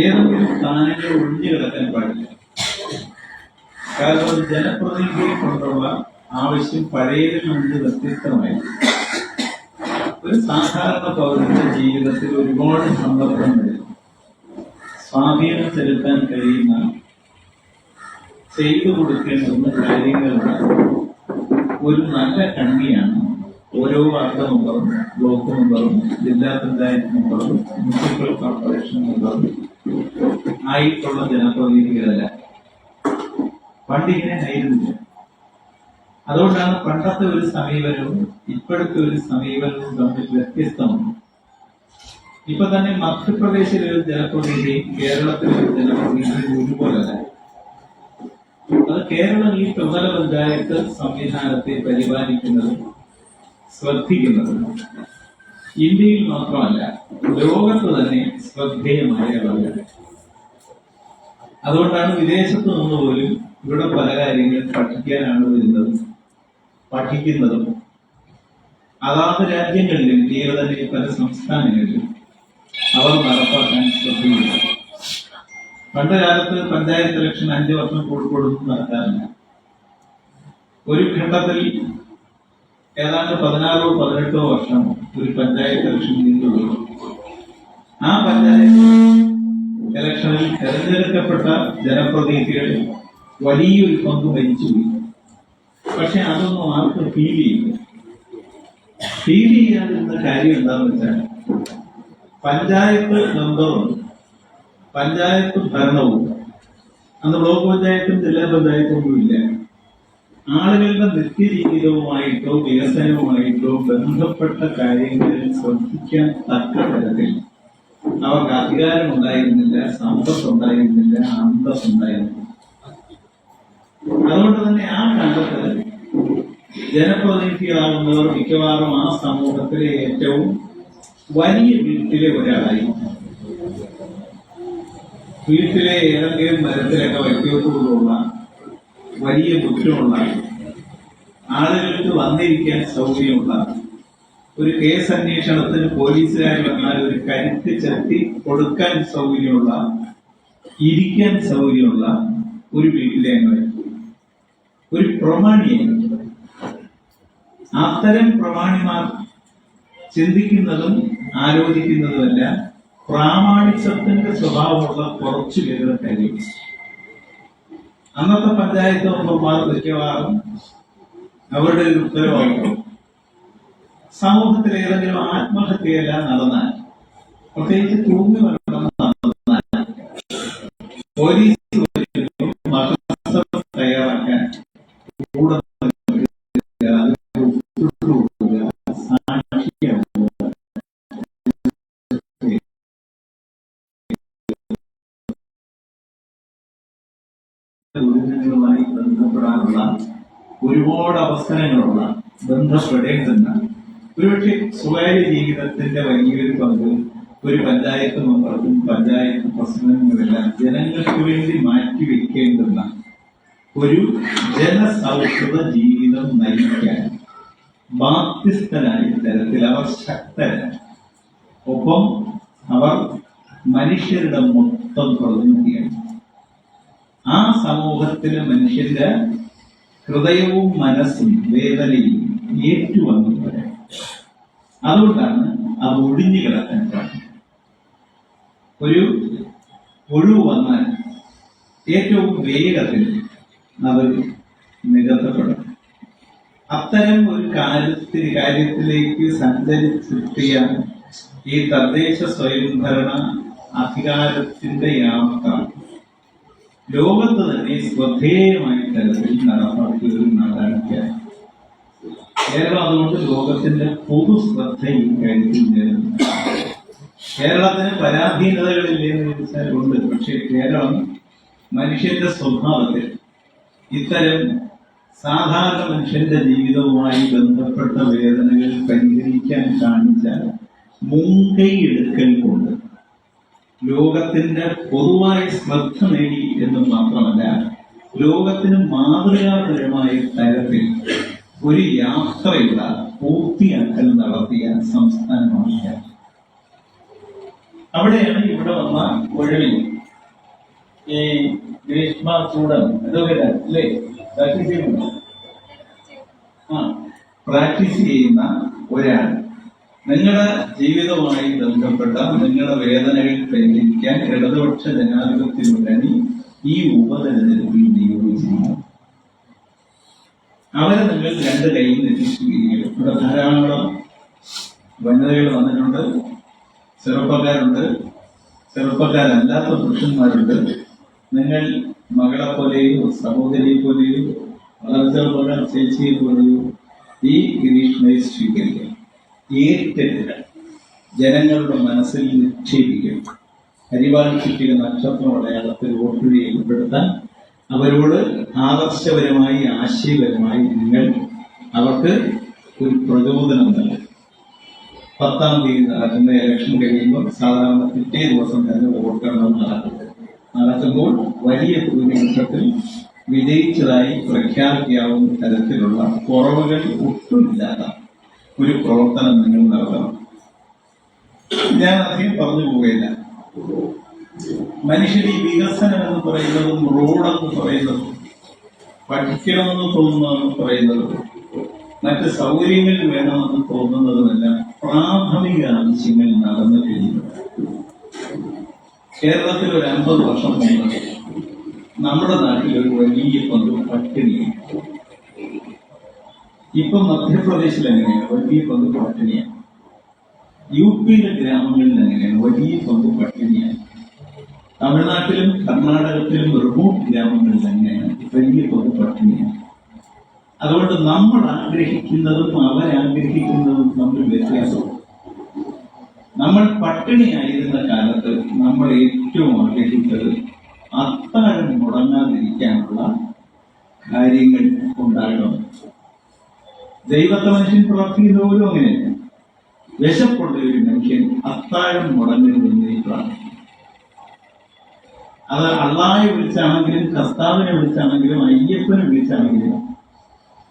ഏതെങ്കിലും സ്ഥാനങ്ങൾ ഒഴിഞ്ഞു കിടക്കാൻ പാടില്ല. കാരണം ജനപ്രതിനിധിയെ കൊണ്ടുള്ള ആവശ്യം പഴയതിൽ നിന്ന് വ്യത്യസ്തമായി ഒരു സാധാരണ പൗരന്റെ ജീവിതത്തിൽ ഒരുപാട് സന്ദർഭങ്ങളിൽ സ്വാധീനം ചെലുത്താൻ കഴിയുന്ന, ചെയ്തു കൊടുക്കേണ്ടുന്ന കാര്യങ്ങളുടെ ഒരു നല്ല കണ്ണിയാണ് ഓരോ വാർഡ് മെമ്പറും, ബ്ലോക്ക് മെമ്പറും, ജില്ലാ പഞ്ചായത്ത് മെമ്പറും, മുനിസിപ്പൽ കോർപ്പറേഷൻ മെമ്പറും ആയിട്ടുള്ള ജനപ്രതിനിധികളല്ല. പണ്ടിങ്ങനെ ആയിരുന്നില്ല. അതുകൊണ്ടാണ് പണ്ടത്തെ ഒരു സമീപനവും ഇപ്പോഴത്തെ ഒരു സമീപനവും തമ്മിൽ വ്യത്യസ്തമാണ്. ഇപ്പൊ തന്നെ മധ്യപ്രദേശിലെ ഒരു ജനപ്രതിനിധി കേരളത്തിലെ ഒരു ജനപ്രതിനിധി ഒരുപോലല്ല. അത് കേരളം ഈ ത്രിതല പഞ്ചായത്ത് സംവിധാനത്തെ പരിപാലിക്കുന്നതും ശ്രദ്ധിക്കുന്നതും ഇന്ത്യയിൽ മാത്രമല്ല ലോകത്ത് തന്നെ ശ്രദ്ധേയമായ അളവിലാണ്. അതുകൊണ്ടാണ് വിദേശത്ത് നിന്ന് പോലും ഇവിടെ പല കാര്യങ്ങൾ പഠിക്കാനാണ് വരുന്നത്, പഠിക്കുന്നതും. അതാത് രാജ്യങ്ങളിലും ഇന്ത്യയിലെ തന്നെ പല സംസ്ഥാനങ്ങളിലും അവർ നടപ്പാക്കാൻ ശ്രദ്ധിക്കുന്നു. പണ്ട് കാലത്ത് പഞ്ചായത്ത് ഇലക്ഷൻ 5 വർഷം കൂടുമ്പോഴൊന്നും നടക്കാറില്ല. ഒരു ഘട്ടത്തിൽ ഏതാണ്ട് 16-18 വർഷം ഒരു പഞ്ചായത്ത് ഇലക്ഷൻ നീണ്ടുപോയി. ആ പഞ്ചായത്ത് ഇലക്ഷനിൽ തെരഞ്ഞെടുക്കപ്പെട്ട ജനപ്രതിനിധികൾ വലിയൊരു പങ്ക് വഹിച്ചുപോയി. പക്ഷെ അതൊന്നും ആർക്കും ഫീൽ ചെയ്യില്ല. ഫീൽ ചെയ്യാതിരുന്ന കാര്യം എന്താണെന്ന് വെച്ചാൽ പഞ്ചായത്ത് മെമ്പറും പഞ്ചായത്ത് ഭരണവും, അന്ന് ബ്ലോക്ക് പഞ്ചായത്തും ജില്ലാ പഞ്ചായത്തും ഒന്നുമില്ല, ആളുകളുടെ നിത്യജീവിതവുമായിട്ടോ വികസനവുമായിട്ടോ ബന്ധപ്പെട്ട കാര്യങ്ങളിൽ ശ്രദ്ധിക്കാൻ തക്ക തരത്തിൽ അവർക്ക് അധികാരമുണ്ടായിരുന്നില്ല, സമ്പത്തുണ്ടായിരുന്നില്ല, അന്തസ്സുണ്ടായിരുന്നില്ല. അതുകൊണ്ട് തന്നെ ആ കാലത്ത് ജനപ്രതിനിധികളാകുന്നവർ മിക്കവാറും ആ സമൂഹത്തിലെ ഏറ്റവും വലിയ വീട്ടിലെ ഒരാളായി. വീട്ടിലെ ഏതെങ്കിലും മരത്തിലൊക്കെ വയ്ക്കോട്ടുള്ള വലിയ മുറ്റമുള്ള, ആളുകൾക്ക് വന്നിരിക്കാൻ സൗകര്യമുള്ള, ഒരു കേസ് അന്വേഷണത്തിന് പോലീസുകാർ വന്നാൽ ഒരു കരുത്ത് ചെത്തി കൊടുക്കാൻ സൗകര്യമുള്ള, ഇരിക്കാൻ സൗകര്യമുള്ള ഒരു വീട്ടിലെ അംഗമായി, ഒരു പ്രമാണിയായി. അത്തരം പ്രമാണിമാർ ചിന്തിക്കുന്നതും ആലോചിക്കുന്നതുമല്ല പ്രാമാണികത്തിന്റെ സ്വഭാവമുള്ള കുറച്ചു പേരുടെ കാര്യം. അന്നത്തെ പഞ്ചായത്ത് മെമ്പർമാർ മിക്കവാറും അവരുടെ ഒരു ഉത്തരവാദിത്വം സമൂഹത്തിൽ ഏതെങ്കിലും ആത്മഹത്യയെല്ലാം നടന്നാൽ, പ്രത്യേകിച്ച് തൂങ്ങി നടന്നാൽ, പോലീസ് തയ്യാറാക്കാൻ കൂടെ ദുരിതങ്ങളുമായി ബന്ധപ്പെടാനുള്ള ഒരുപാട് അവസരങ്ങളുള്ള, ബന്ധപ്പെടേണ്ടുന്ന, ഒരുപക്ഷെ സ്വകാര്യ ജീവിതത്തിന്റെ വലിയൊരു പങ്ക് ഒരു പഞ്ചായത്ത് മെമ്പർക്കും പഞ്ചായത്ത് പ്രസിഡന്റിനുമെല്ലാം ജനങ്ങൾക്ക് വേണ്ടി മാറ്റിവെക്കേണ്ടുന്ന ഒരു ജനസൗഹൃദ ജീവിതം നയിക്കാൻ ബാധ്യസ്ഥനായ തരത്തിൽ അവർ ശക്തരാണ്. ഒപ്പം അവർ മനുഷ്യരുടെ മൊത്തം പ്രതിനിധിയാണ്. ആ സമൂഹത്തിലെ മനുഷ്യന്റെ ഹൃദയവും മനസ്സും വേദനയും ഏറ്റുവന്നവരെ. അതുകൊണ്ടാണ് അത് ഒഴിഞ്ഞു കിടക്കാൻ പാടില്ല. ഒരു ഒഴിവ് വന്നാൽ ഏറ്റവും വേഗത്തിൽ അത് നികത്തപ്പെടും. അത്തരം ഒരു കാര്യത്തിലേക്ക് സഞ്ചരിച്ചെത്തിയ ഈ തദ്ദേശ സ്വയംഭരണ അധികാരത്തിന്റെ യാത്ര ലോകത്ത് തന്നെ ശ്രദ്ധേയമായ തരത്തിൽ നടപ്പാക്കിയ ഒരു നാടാണ് കേരളം. കേരളം അതുകൊണ്ട് ലോകത്തിന്റെ പൊതു ശ്രദ്ധ ഈ കാര്യത്തിൽ നേരിടുന്നു. കേരളത്തിന് പരാധീനതകളില്ലെന്ന് ചോദിച്ചാൽ ഉണ്ട്. പക്ഷെ കേരളം മനുഷ്യന്റെ സ്വഭാവത്തിൽ ഇത്തരം സാധാരണ മനുഷ്യന്റെ ജീവിതവുമായി ബന്ധപ്പെട്ട വേദനകൾ പരിഹരിക്കാൻ കാണിച്ച മുൻകൈ എടുക്കൽ കൊണ്ട് ലോകത്തിന്റെ പൊതുവായ ശ്രദ്ധ നേടി എന്ന് മാത്രമല്ല, ലോകത്തിന് മാതൃകാപരമായ തരത്തിൽ ഒരു യാത്രയുടെ പൂർത്തിയാക്കൽ നടത്തിയ സംസ്ഥാനമാണ് കേരളം. അവിടെയാണ് ഇവിടെ വന്ന ഒഴിവിൽ ഈ ഗ്രീഷ്മ ചൂടൻ ഇതൊക്കെ അല്ലേ പ്രാക്ടീസ് ചെയ്യുന്നുണ്ടോ? പ്രാക്ടീസ് ചെയ്യുന്ന ഒരാൾ നിങ്ങളുടെ ജീവിതവുമായി ബന്ധപ്പെട്ട നിങ്ങളുടെ വേദനകൾ പരിഹരിക്കാൻ ഇടതുപക്ഷ ജനാധിപത്യ മുന്നണി ഈ ഉപതെരഞ്ഞെടുപ്പിൽ നിയോഗിച്ചിരിക്കുന്നു. അവരെ നിങ്ങൾ രണ്ട് കൈയിൽ നിന്ന് സ്വീകരിക്കും. ഇവിടെ ധാരാളം വനിതകൾ വന്നിട്ടുണ്ട്, ചെറുപ്പക്കാരുണ്ട്, ചെറുപ്പക്കാരല്ലാത്ത പുരുഷന്മാരുണ്ട്. നിങ്ങൾ മകളെ പോലെയോ സഹോദരിയെ പോലെയോ വളരെ ചെറുപ്പക്കാർ ചേച്ചിയെ പോലെയോ ഈ ഗ്രീഷ്മയെ സ്വീകരിക്കുക, ഏറ്റെടുക്കുക, ജനങ്ങളുടെ മനസ്സിൽ നിക്ഷേപിക്കുക. അരിവാൾ ചുറ്റിക നക്ഷത്ര അടയാളത്തിൽ വോട്ട് രേഖപ്പെടുത്താൻ അവരോട് ആദർശപരമായി ആശയപരമായി നിങ്ങൾ അവർക്ക് ഒരു പ്രചോദനം നൽകും. 10-ാം തീയതി നടക്കുന്ന ഇലക്ഷൻ കഴിയുമ്പോൾ സാധാരണ പിറ്റേ ദിവസം തന്നെ വോട്ടെണ്ണം നടക്കുമ്പോൾ വലിയ ഭൂരിപക്ഷത്തിൽ വിജയിച്ചതായി പ്രഖ്യാപിക്കാവുന്ന തരത്തിലുള്ള കുറവുകൾ ഒട്ടുമില്ലാത്ത ഒരു പ്രവർത്തനം നിങ്ങൾ നടത്തണം. ഞാൻ അധികം പറഞ്ഞു പോവുകയില്ല. മനുഷ്യൻ ഈ വികസനം എന്ന് പറയുന്നതും റോഡെന്ന് പറയുന്നതും പഠിക്കണമെന്ന് തോന്നുന്നതെന്ന് പറയുന്നതും മറ്റ് സൗകര്യങ്ങൾ വേണമെന്ന് തോന്നുന്നതുമെല്ലാം പ്രാഥമിക ആവശ്യങ്ങൾ നടന്നു കഴിയുന്നു. കേരളത്തിൽ ഒരു 50 വർഷം മുമ്പ് നമ്മുടെ നാട്ടിൽ ഒരു വലിയ പങ്ക് പട്ടിണിയാണ്. ഇപ്പൊ മധ്യപ്രദേശിൽ എങ്ങനെയാണ്? വലിയ പങ്ക് പട്ടിണിയാണ്. യുപിയിലെ ഗ്രാമങ്ങളിൽ എങ്ങനെയാണ്? വലിയ പങ്ക് പട്ടിണിയാണ്. തമിഴ്നാട്ടിലും കർണാടകത്തിലും റിമോട്ട് ഗ്രാമങ്ങളിൽ എങ്ങനെയാണ്? വലിയ പങ്ക് പട്ടിണിയാണ്. അതുകൊണ്ട് നമ്മൾ ആഗ്രഹിക്കുന്നതും അവരാഗ്രഹിക്കുന്നതും തമ്മിൽ വ്യത്യാസമാണ്. നമ്മൾ പട്ടിണിയായിരുന്ന കാലത്ത് നമ്മൾ ഏറ്റവും ആഗ്രഹിച്ചത് അത്താഴം മുടങ്ങാതിരിക്കാനുള്ള കാര്യങ്ങൾ ഉണ്ടാകണം. ദൈവത്തെ മനുഷ്യൻ പ്രാർത്ഥിക്കുന്നവരും അങ്ങനെയല്ല. വിശപ്പുള്ള ഒരു മനുഷ്യൻ അത്താഴം മുടങ്ങരുതെന്ന് പ്രാർത്ഥിക്കും. അത് അള്ളാഹയെ വിളിച്ചാണെങ്കിലും കർത്താവിനെ വിളിച്ചാണെങ്കിലും അയ്യപ്പനെ വിളിച്ചാണെങ്കിലും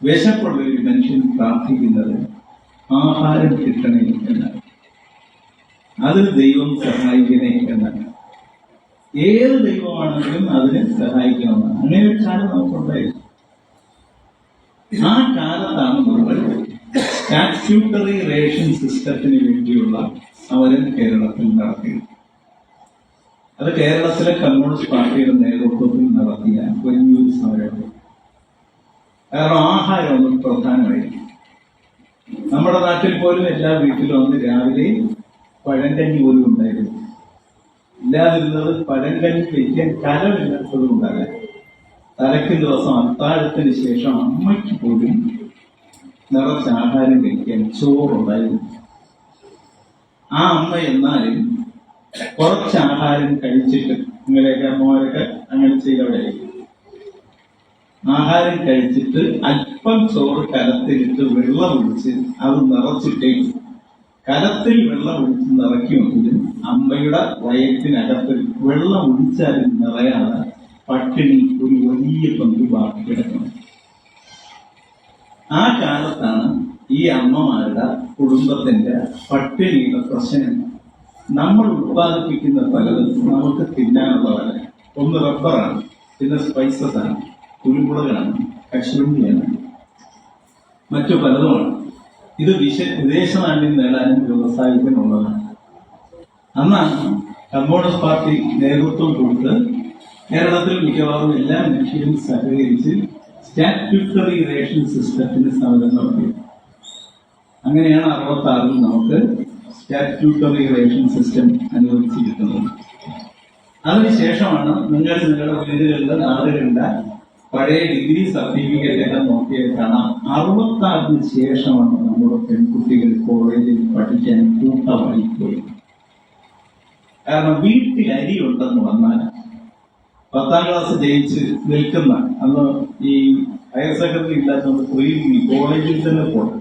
വിശപ്പുള്ള ഒരു മനുഷ്യൻ പ്രാർത്ഥിക്കുന്നത് ആഹാരം കിട്ടണേ എന്നാണ്. അതിൽ ദൈവം സഹായിക്കണേ എന്നാണ്. ഏത് ദൈവമാണെങ്കിലും അതിനെ സഹായിക്കണമെന്നാണ്. അങ്ങനെ ഒരു കാലം നമുക്കുണ്ടായിരുന്നു. ആ കാലത്താണ് നമ്മൾ സ്റ്റാറ്റ്യൂട്ടറി റേഷൻ സിസ്റ്റത്തിന് വേണ്ടിയുള്ള സമരം കേരളത്തിൽ നടത്തിയത്. അത് കേരളത്തിലെ കമ്മ്യൂണിസ്റ്റ് പാർട്ടിയുടെ നേതൃത്വത്തിൽ നടത്തിയ വലിയൊരു സമരമാണ്. കാരണം ആഹാരം ഒന്ന് പ്രധാനമായിരുന്നു. നമ്മുടെ നാട്ടിൽ പോലും എല്ലാ വീട്ടിലും അന്ന് രാവിലെ പഴങ്കഞ്ഞി പോലും ഉണ്ടായിരുന്നു. ഇല്ലാതിരുന്നത് പഴങ്കഞ്ഞി വയ്ക്കാൻ കലമില്ലാത്തതും ഉണ്ടാകാൻ. തലയ്ക്ക് ദിവസം അത്താഴത്തിന് ശേഷം അമ്മയ്ക്ക് പോലും നിറച്ച ആഹാരം കഴിക്കാൻ ചോറുണ്ടായിരുന്നു. ആ അമ്മ എന്നാലും കുറച്ച് ആഹാരം കഴിച്ചിട്ട്, നിങ്ങളെയൊക്കെ അമ്മമാരൊക്കെ അങ്ങനെ ചെയ്തവരായിരിക്കും, ആഹാരം കഴിച്ചിട്ട് അല്പം ചോറ് കലത്തിലിട്ട് വെള്ളം ഒഴിച്ച് അത് നിറച്ചിട്ടേ കലത്തിൽ വെള്ളം ഒഴിച്ച് നിറയ്ക്കുമെങ്കിലും അമ്മയുടെ വയറ്റിനകത്ത് വെള്ളം ഒഴിച്ചാലും നിറയാതെ പട്ടിണി ഒരു വലിയ പങ്ക് ബാക്കി കിടക്കണം. ആ കാലത്താണ് ഈ അമ്മമാരുടെ കുടുംബത്തിന്റെ പട്ടിണിയുടെ പ്രശ്നം. നമ്മൾ ഉത്പാദിപ്പിക്കുന്ന പലതും നമുക്ക് തിന്നാനുള്ളതല്ല. ഒന്ന് റബ്ബറാണ്, പിന്നെ സ്പൈസസ് ആണ്, കുരുമുളകാണ്, കശുവണ്ടിയാണ്, മറ്റു പലതുമാണ്. ഇത് വിദേശ നാണ്യം നേടാനും വ്യവസായത്തിനുള്ളതാണ്. അന്നാണ് കമ്മ്യൂണിസ്റ്റ് പാർട്ടി നേതൃത്വം കൊടുത്ത് കേരളത്തിൽ മിക്കവാറും എല്ലാ മനുഷ്യരും സഹകരിച്ച് സ്റ്റാറ്റ്യൂട്ടറി റേഷൻ സിസ്റ്റത്തിന് സമരം നടത്തി. അങ്ങനെയാണ് 66-ൽ നമുക്ക് സ്റ്റാറ്റ്യൂട്ടറി റേഷൻ സിസ്റ്റം അനുവദിച്ചിരിക്കുന്നത്. അതിനുശേഷമാണ് നിങ്ങളുടെ വീടുകളിലെ നാടുകളിലെ പഴയ ഡിഗ്രി സർട്ടിഫിക്കറ്റ് എല്ലാം നോക്കിയാൽ കാണാം 66-ന് ശേഷമാണ് നമ്മുടെ പെൺകുട്ടികൾ കോളേജിൽ പഠിക്കാൻ കൂട്ടമായി പോയി. കാരണം വീട്ടിൽ അരി ഉണ്ടെന്ന് വന്നാൽ 10ാം ക്ലാസ് ജയിച്ച് നിൽക്കുന്ന അന്ന് ഈ ഹയർ സെക്കൻഡറി ഇല്ലാത്തതുകൊണ്ട് പ്രീ ഡിഗ്രി കോളേജിൽ തന്നെ പോകണം.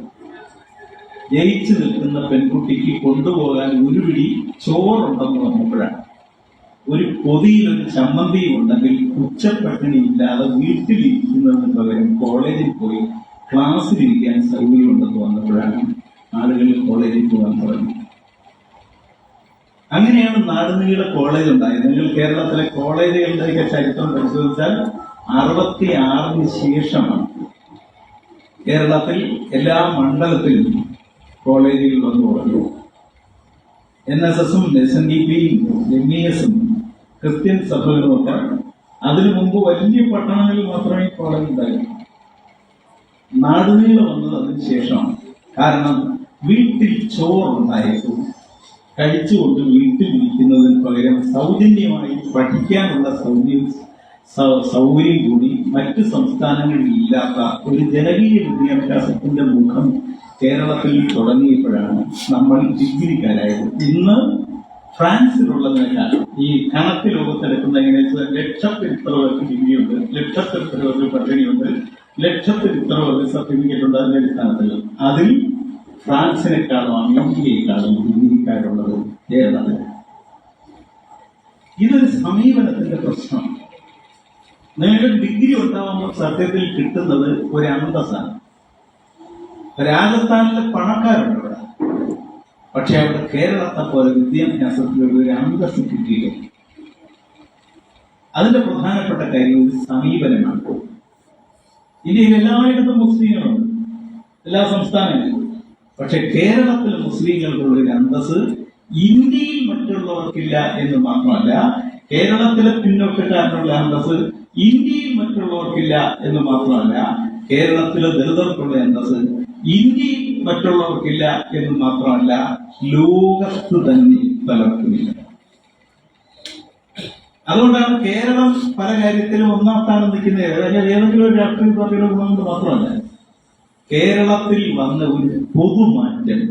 ജയിച്ചു നിൽക്കുന്ന പെൺകുട്ടിക്ക് കൊണ്ടുപോകാൻ ഒരു പിടി ചോറുണ്ടെന്ന് വന്നപ്പോഴാണ്, ഒരു പൊതിയിലൊരു ചമ്മന്തിയും ഉണ്ടെങ്കിൽ ഉച്ചപ്പട്ടിണി ഇല്ലാതെ വീട്ടിലിരിക്കുന്നതിന് പകരം കോളേജിൽ പോയി ക്ലാസ്സിലിരിക്കാൻ സൗകര്യമുണ്ടെന്ന് വന്നപ്പോഴാണ് ആളുകൾ കോളേജിൽ പോകാൻ തുടങ്ങി. അങ്ങനെയാണ് നാടുനീള കോളേജ് ഉണ്ടായത്. നിങ്ങൾ കേരളത്തിലെ കോളേജുകളുടെയൊക്കെ ചരിത്രം പരിശോധിച്ചാൽ 66 ശേഷമാണ് കേരളത്തിൽ എല്ലാ മണ്ഡലത്തിലും കോളേജുകൾ വന്നു തുടങ്ങി. NSS-ഉം SNDP-യും MES-ഉം ക്രിസ്ത്യൻ സഭകളും ഒക്കെ അതിനു മുമ്പ് വലിയ പട്ടണങ്ങളിൽ മാത്രമേ കോളേജ് ഉണ്ടായിരുന്നു. നാടുനീള വന്നത് അതിന് ശേഷമാണ്. കാരണം വീട്ടിൽ ചോറുണ്ടായിരുന്നു, കഴിച്ചുകൊണ്ട് വീട്ടിലിരിക്കുന്നതിന് പകരം സൗജന്യമായി പഠിക്കാനുള്ള സൗകര്യം കൂടി മറ്റ് സംസ്ഥാനങ്ങളിൽ ഇല്ലാത്ത ഒരു ജനകീയ വിദ്യാഭ്യാസത്തിന്റെ മുഖം കേരളത്തിൽ തുടങ്ങിയപ്പോഴാണ് നമ്മൾ ഡിഗ്രിക്കാരായത്. ഇന്ന് ഫ്രാൻസിലുള്ളതിനേക്കാൾ ഈ കണക്ക് ലോകത്തെടുക്കുന്ന എങ്ങനെയാ ലക്ഷത്തിൽ ഇത്ര പേർക്ക് ഡിഗ്രിയുണ്ട്, ലക്ഷത്തിൽ ഇത്ര പേർക്ക് പട്ടിണിയുണ്ട്, ലക്ഷത്തിൽ ഇത്ര പേർക്ക് സർട്ടിഫിക്കറ്റ് ഉണ്ട്. അതിന്റെ അടിസ്ഥാനത്തിൽ അതിൽ ഫ്രാൻസിനെക്കാളും അമേരിക്കയെക്കാളും ഡിഗ്രിക്കാരുള്ളത് കേരളത്തിൽ. ഇതൊരു സമീപനത്തിന്റെ പ്രശ്നമാണ്. നിങ്ങൾക്ക് ഡിഗ്രി ഉണ്ടാവുമ്പോൾ സത്യത്തിൽ കിട്ടുന്നത് ഒരു അന്തസ്സാണ്. രാജസ്ഥാനിലെ പണക്കാരുണ്ട് ഇവിടെ, പക്ഷെ അവിടെ കേരളത്തെ പോലെ വിദ്യാഭ്യാസത്തിലുള്ള ഒരു അന്തസ്സ് കിട്ടിയില്ല. അതിന്റെ പ്രധാനപ്പെട്ട കാര്യം ഒരു സമീപനമാണ്. ഇന്ത്യയിൽ എല്ലായിടത്തും മുസ്ലിങ്ങളുണ്ട്, എല്ലാ സംസ്ഥാനങ്ങളിലും. പക്ഷെ കേരളത്തിലെ മുസ്ലിങ്ങൾക്കുള്ള ഒരു അന്തസ് ഇന്ത്യയിൽ മറ്റുള്ളവർക്കില്ല എന്ന് മാത്രമല്ല, കേരളത്തിലെ പിന്നോക്കക്കാരനുള്ള അന്തസ് ഇന്ത്യയിൽ മറ്റുള്ളവർക്കില്ല എന്ന് മാത്രമല്ല, കേരളത്തിലെ ദളിതർക്കുള്ള അന്തസ് ഇന്ത്യയിൽ മറ്റുള്ളവർക്കില്ല എന്ന് മാത്രമല്ല, ലോകത്ത് തന്നെ പലർക്കുമില്ല. അതുകൊണ്ടാണ് കേരളം പല കാര്യത്തിലും ഒന്നാം സ്ഥാനം നിൽക്കുന്നത്. ഏതെങ്കിലും ഒരു രാഷ്ട്രീയ പാർട്ടിയുടെ ഗുണമെന്ന് മാത്രമല്ല, കേരളത്തിൽ വന്ന ഒരു പൊതുമാറ്റം,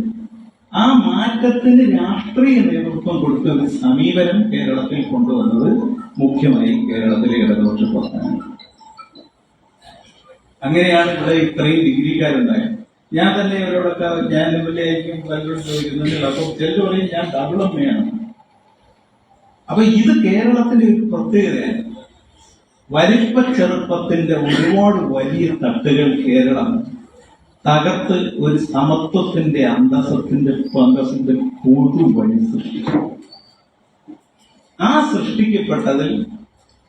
ആ മാറ്റത്തിന് രാഷ്ട്രീയ നേതൃത്വം കൊടുത്ത ഒരു സമീപനം കേരളത്തിൽ കൊണ്ടുവന്നത് മുഖ്യമായി കേരളത്തിലെ ഇടതുപക്ഷ പ്രസ്ഥാനം. അങ്ങനെയാണ് ഇവിടെ ഇത്രയും ഡിഗ്രിക്കാരുണ്ടായത്. ഞാൻ തന്നെ ഇവരോടൊക്കെ ഞാൻ MLA ആയിരിക്കും പലരോട് ചോദിക്കുന്നുണ്ട്. അപ്പൊ ചിലർ പറയും ഞാൻ ഡബിൾ അമ്മയാണ്. അപ്പൊ ഇത് കേരളത്തിന്റെ ഒരു പ്രത്യേകതയാണ്. വലിപ്പ ചെറുപ്പത്തിന്റെ ഒരുപാട് വലിയ തട്ടുകൾ കേരളം തകർത്ത് ഒരു സമത്വത്തിന്റെ അന്തസ്സിന്റെ പുതുവഴി സൃഷ്ടിച്ചു. ആ സൃഷ്ടിക്കപ്പെട്ടതിൽ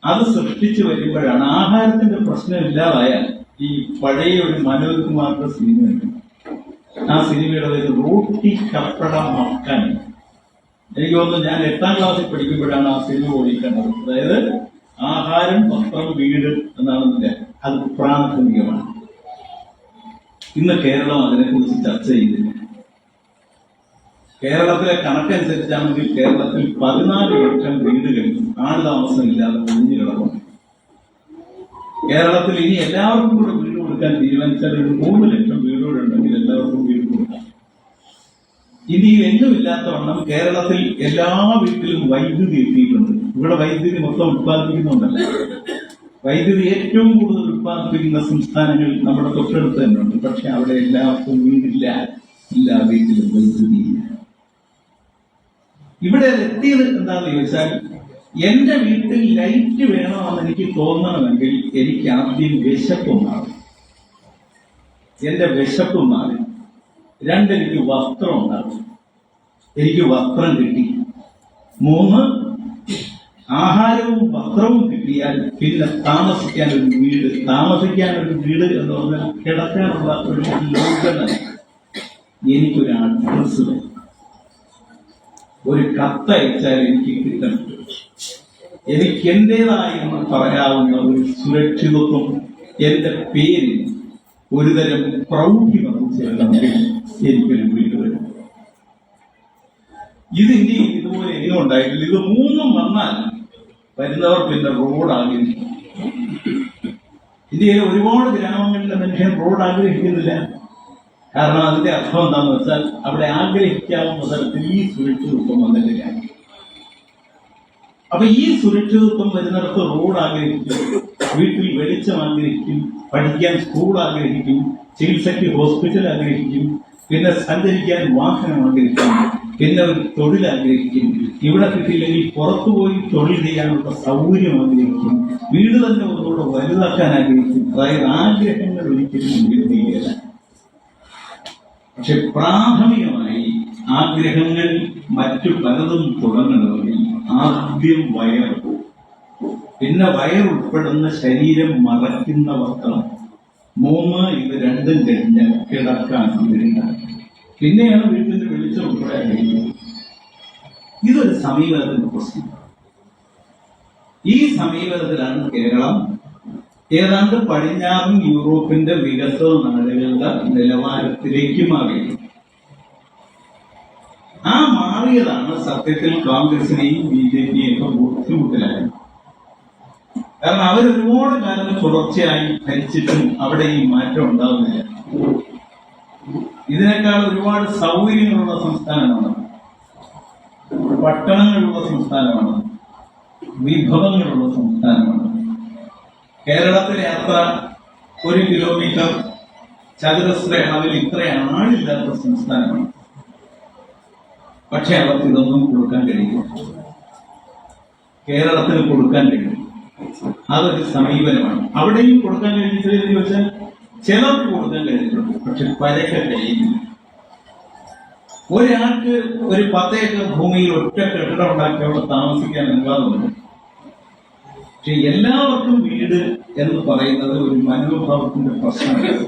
അത് സൃഷ്ടിച്ചു വരുമ്പോഴാണ് ആഹാരത്തിന്റെ പ്രശ്നം ഇല്ലാതായാൽ ഈ പഴയ ഒരു മനോജ് കുമാറിന്റെ സിനിമയുണ്ട്. ആ സിനിമയുടെ പേര് റോട്ടി കപ്പട മക്കാൻ. എനിക്ക് തോന്നുന്നു ഞാൻ 8ാം ക്ലാസ്സിൽ പഠിക്കുമ്പോഴാണ് ആ സിനിമ ഓടിക്കേണ്ടത്. അതായത് ആഹാരം, വസ്ത്രം, വീട് എന്നാണെന്നില്ല, അത് പ്രാഥമികമാണ്. ഇന്ന് കേരളം അതിനെക്കുറിച്ച് ചർച്ച ചെയ്തില്ല. കേരളത്തിലെ കണക്കനുസരിച്ചാണെങ്കിൽ കേരളത്തിൽ 14 ലക്ഷം വീടുകൾ ആട് താമസമില്ലാതെ ഒഴിഞ്ഞു കിടക്കുന്നു. കേരളത്തിൽ ഇനി എല്ലാവർക്കും കൂടെ വീട് കൊടുക്കാൻ തീരുമാനിച്ചാൽ ഒരു 3 ലക്ഷം വീടുകളുണ്ടെങ്കിൽ എല്ലാവർക്കും വീട് കൊടുക്കാം. ഇന്ത്യയിൽ എങ്ങുമില്ലാത്ത വണ്ണം കേരളത്തിൽ എല്ലാ വീട്ടിലും വൈദ്യുതി എത്തിയിട്ടുണ്ട്. ഇവിടെ വൈദ്യുതി മൊത്തം ഉത്പാദിപ്പിക്കുന്നുണ്ടല്ല. വൈദ്യുതി ഏറ്റവും കൂടുതൽ ഉത്പാദിപ്പിക്കുന്ന സംസ്ഥാനങ്ങൾ നമ്മുടെ തൊട്ടടുത്ത് തന്നെ ഉണ്ട്. പക്ഷെ അവിടെ എല്ലാവർക്കും വീടില്ല, എല്ലാ വീട്ടിലും വൈദ്യുതിയില്ല. ഇവിടെ എത്തിയത് എന്താണെന്ന് ചോദിച്ചാൽ, എന്റെ വീട്ടിൽ ലൈറ്റ് വേണമെന്ന് എനിക്ക് തോന്നണമെങ്കിൽ എനിക്ക് ആദ്യം വിശപ്പ് മാറും. എന്റെ വിശപ്പ് മാറി. 2, എനിക്ക് വസ്ത്രം ഉണ്ടാകും. എനിക്ക് വസ്ത്രം കിട്ടി. 3, ആഹാരവും വസ്ത്രവും കിട്ടിയാൽ പിന്നെ താമസിക്കാൻ ഒരു വീട്. താമസിക്കാൻ ഒരു വീട് എന്ന് പറഞ്ഞാൽ കിടക്കാനുള്ള ഒരു ലോകന. എനിക്കൊരു അഡ്രസ് വേണം. ഒരു കത്തയച്ചാൽ എനിക്ക് കിട്ടണം. എനിക്ക് എന്റേതായെന്ന് പറയാവുന്ന ഒരു സുരക്ഷിതത്വം എന്റെ പേരിൽ ഒരുതരം പ്രൗഢി വന്നിട്ടുണ്ടെങ്കിൽ എനിക്കൊരു വീട് വരും. ഇത് ഇന്ത്യയിൽ ഇതുപോലെ എങ്ങും ഉണ്ടായിട്ടില്ല. ഇത് 3 വന്നാൽ വരുന്നവർ പിന്നെ റോഡ് ആഗ്രഹിക്കും. ഇന്ത്യയിലെ ഒരുപാട് ഗ്രാമങ്ങളിലെ മനുഷ്യൻ റോഡ് ആഗ്രഹിക്കുന്നില്ല. കാരണം അതിന്റെ അർത്ഥം എന്താണെന്ന് വെച്ചാൽ അവിടെ ആഗ്രഹിക്കാവുന്ന തരത്തിൽ ഈ സുരക്ഷിതത്വം വന്നിട്ടില്ല. അപ്പൊ ഈ സുരക്ഷിതത്വം വരുന്നിടത്ത് റോഡ് ആഗ്രഹിക്കും, വീട്ടിൽ വെളിച്ചം ആഗ്രഹിക്കും, പഠിക്കാൻ സ്കൂൾ ആഗ്രഹിക്കും, ചികിത്സയ്ക്ക് ഹോസ്പിറ്റൽ ആഗ്രഹിക്കും, പിന്നെ സഞ്ചരിക്കാൻ വാഹനം ആഗ്രഹിക്കും, പിന്നെ ഒരു തൊഴിൽ ആഗ്രഹിക്കും, ഇവിടെ കിട്ടിയില്ലെങ്കിൽ പുറത്തുപോയി തൊഴിൽ ചെയ്യാനുള്ള സൗകര്യം ആഗ്രഹിക്കും, വീട് തന്നെ ഒന്നുകൂടെ വലുതാക്കാൻ ആഗ്രഹിക്കും. അതായത് ആഗ്രഹങ്ങൾ ഒരിക്കലും നിവൃത്തിയില്ല. പക്ഷെ പ്രാഥമികമായി ആഗ്രഹങ്ങൾ മറ്റു പലതും തുടങ്ങണമെങ്കിൽ ആദ്യം വയർ, പിന്നെ വയറുൾപ്പെടുന്ന ശരീരം മറയ്ക്കുന്ന വസ്ത്രം, 3 ഇത് രണ്ടും കഴിഞ്ഞ് കിടക്കാൻ വരുന്നത്, പിന്നെയാണ് വീട്ടിന്റെ വെളിച്ചം ഉൾപ്പെടെ കഴിയുന്നത്. ഇതൊരു സമീപനത്തിന്റെ പ്രശ്നം. ഈ സമീപനത്തിലാണ് കേരളം ഏതാണ്ട് പടിഞ്ഞാറൻ യൂറോപ്പിന്റെ വികസന നാടുകളുടെ നിലവാരത്തിലേക്ക് മാറിയത്. ആ മാറിയതാണ് സത്യത്തിൽ കോൺഗ്രസിനെയും BJPയെയും ഒക്കെ ബുദ്ധിമുട്ടിലായത്. കാരണം അവരൊരുപാട് കാലം തുടർച്ചയായി ഭരിച്ചിട്ടും അവിടെ ഈ മാറ്റം ഉണ്ടാകുന്നില്ല. ഇതിനേക്കാൾ ഒരുപാട് സൗകര്യങ്ങളുള്ള സംസ്ഥാനമാണ്, പട്ടണങ്ങളുള്ള സംസ്ഥാനമാണ്, വിഭവങ്ങളുള്ള സംസ്ഥാനമാണ്. കേരളത്തിലെ യാത്ര 1 കിലോമീറ്റർ ചതുരശ്ര അളവിൽ ഇത്ര ആളില്ലാത്ത സംസ്ഥാനമാണ്. പക്ഷെ അവർക്ക് ഇതൊന്നും കൊടുക്കാൻ കഴിയില്ല. കേരളത്തിന് കൊടുക്കാൻ കഴിയും. അതൊരു സമീപനമാണ്. അവിടെയും കൊടുക്കാൻ കഴിഞ്ഞിട്ടില്ലെന്ന് ചോദിച്ചാൽ ചിലർക്ക് കൊടുക്കാൻ കഴിഞ്ഞിട്ടുണ്ട്, പക്ഷെ പരക്കെ കഴിയുന്നില്ല. ഒരാൾക്ക് ഒരു 10 ഏക്കർ ഭൂമിയിൽ ഒറ്റ കെട്ടിടം ഉണ്ടാക്കി അവിടെ താമസിക്കാൻ അനുവാദമുണ്ട്. പക്ഷെ എല്ലാവർക്കും വീട് എന്ന് പറയുന്നത് ഒരു മനോഭാവത്തിന്റെ പ്രശ്നമാണ്.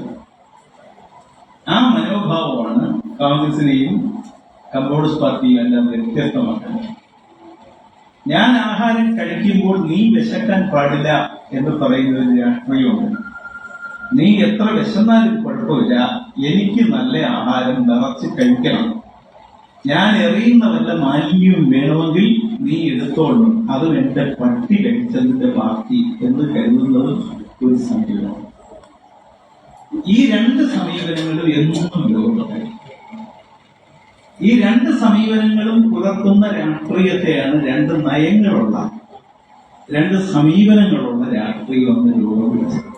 ആ മനോഭാവമാണ് കോൺഗ്രസിനെയും കമ്മ്യൂണിസ്റ്റ് പാർട്ടിയും എല്ലാം വ്യത്യസ്തമാക്കുന്നത്. ഞാൻ ആഹാരം കഴിക്കുമ്പോൾ നീ വിശക്കാൻ പാടില്ല എന്ന് പറയുന്ന ഒരു രാഷ്ട്രീയമുണ്ട്. നീ എത്ര വിശന്നാലും കുഴപ്പമില്ല, എനിക്ക് നല്ല ആഹാരം നിറച്ച് കഴിക്കണം, ഞാൻ എറിയുന്ന വല്ല മാലിന്യവും വേണമെങ്കിൽ നീ എടുത്തോളൂ, അത് എന്റെ പട്ടി കഴിച്ചതിന്റെ ബാക്കി എന്ന് കരുതുന്നത് ഒരു സമീപനം. ഈ 2 സമീപനങ്ങളും എന്നും ലോകമായി. ഈ 2 സമീപനങ്ങളും പുലർത്തുന്ന രാഷ്ട്രീയത്തെയാണ് 2 നയങ്ങളുള്ള 2 സമീപനങ്ങളുള്ള രാഷ്ട്രീയം എന്ന് രൂപപ്പെടുത്തുന്നത്.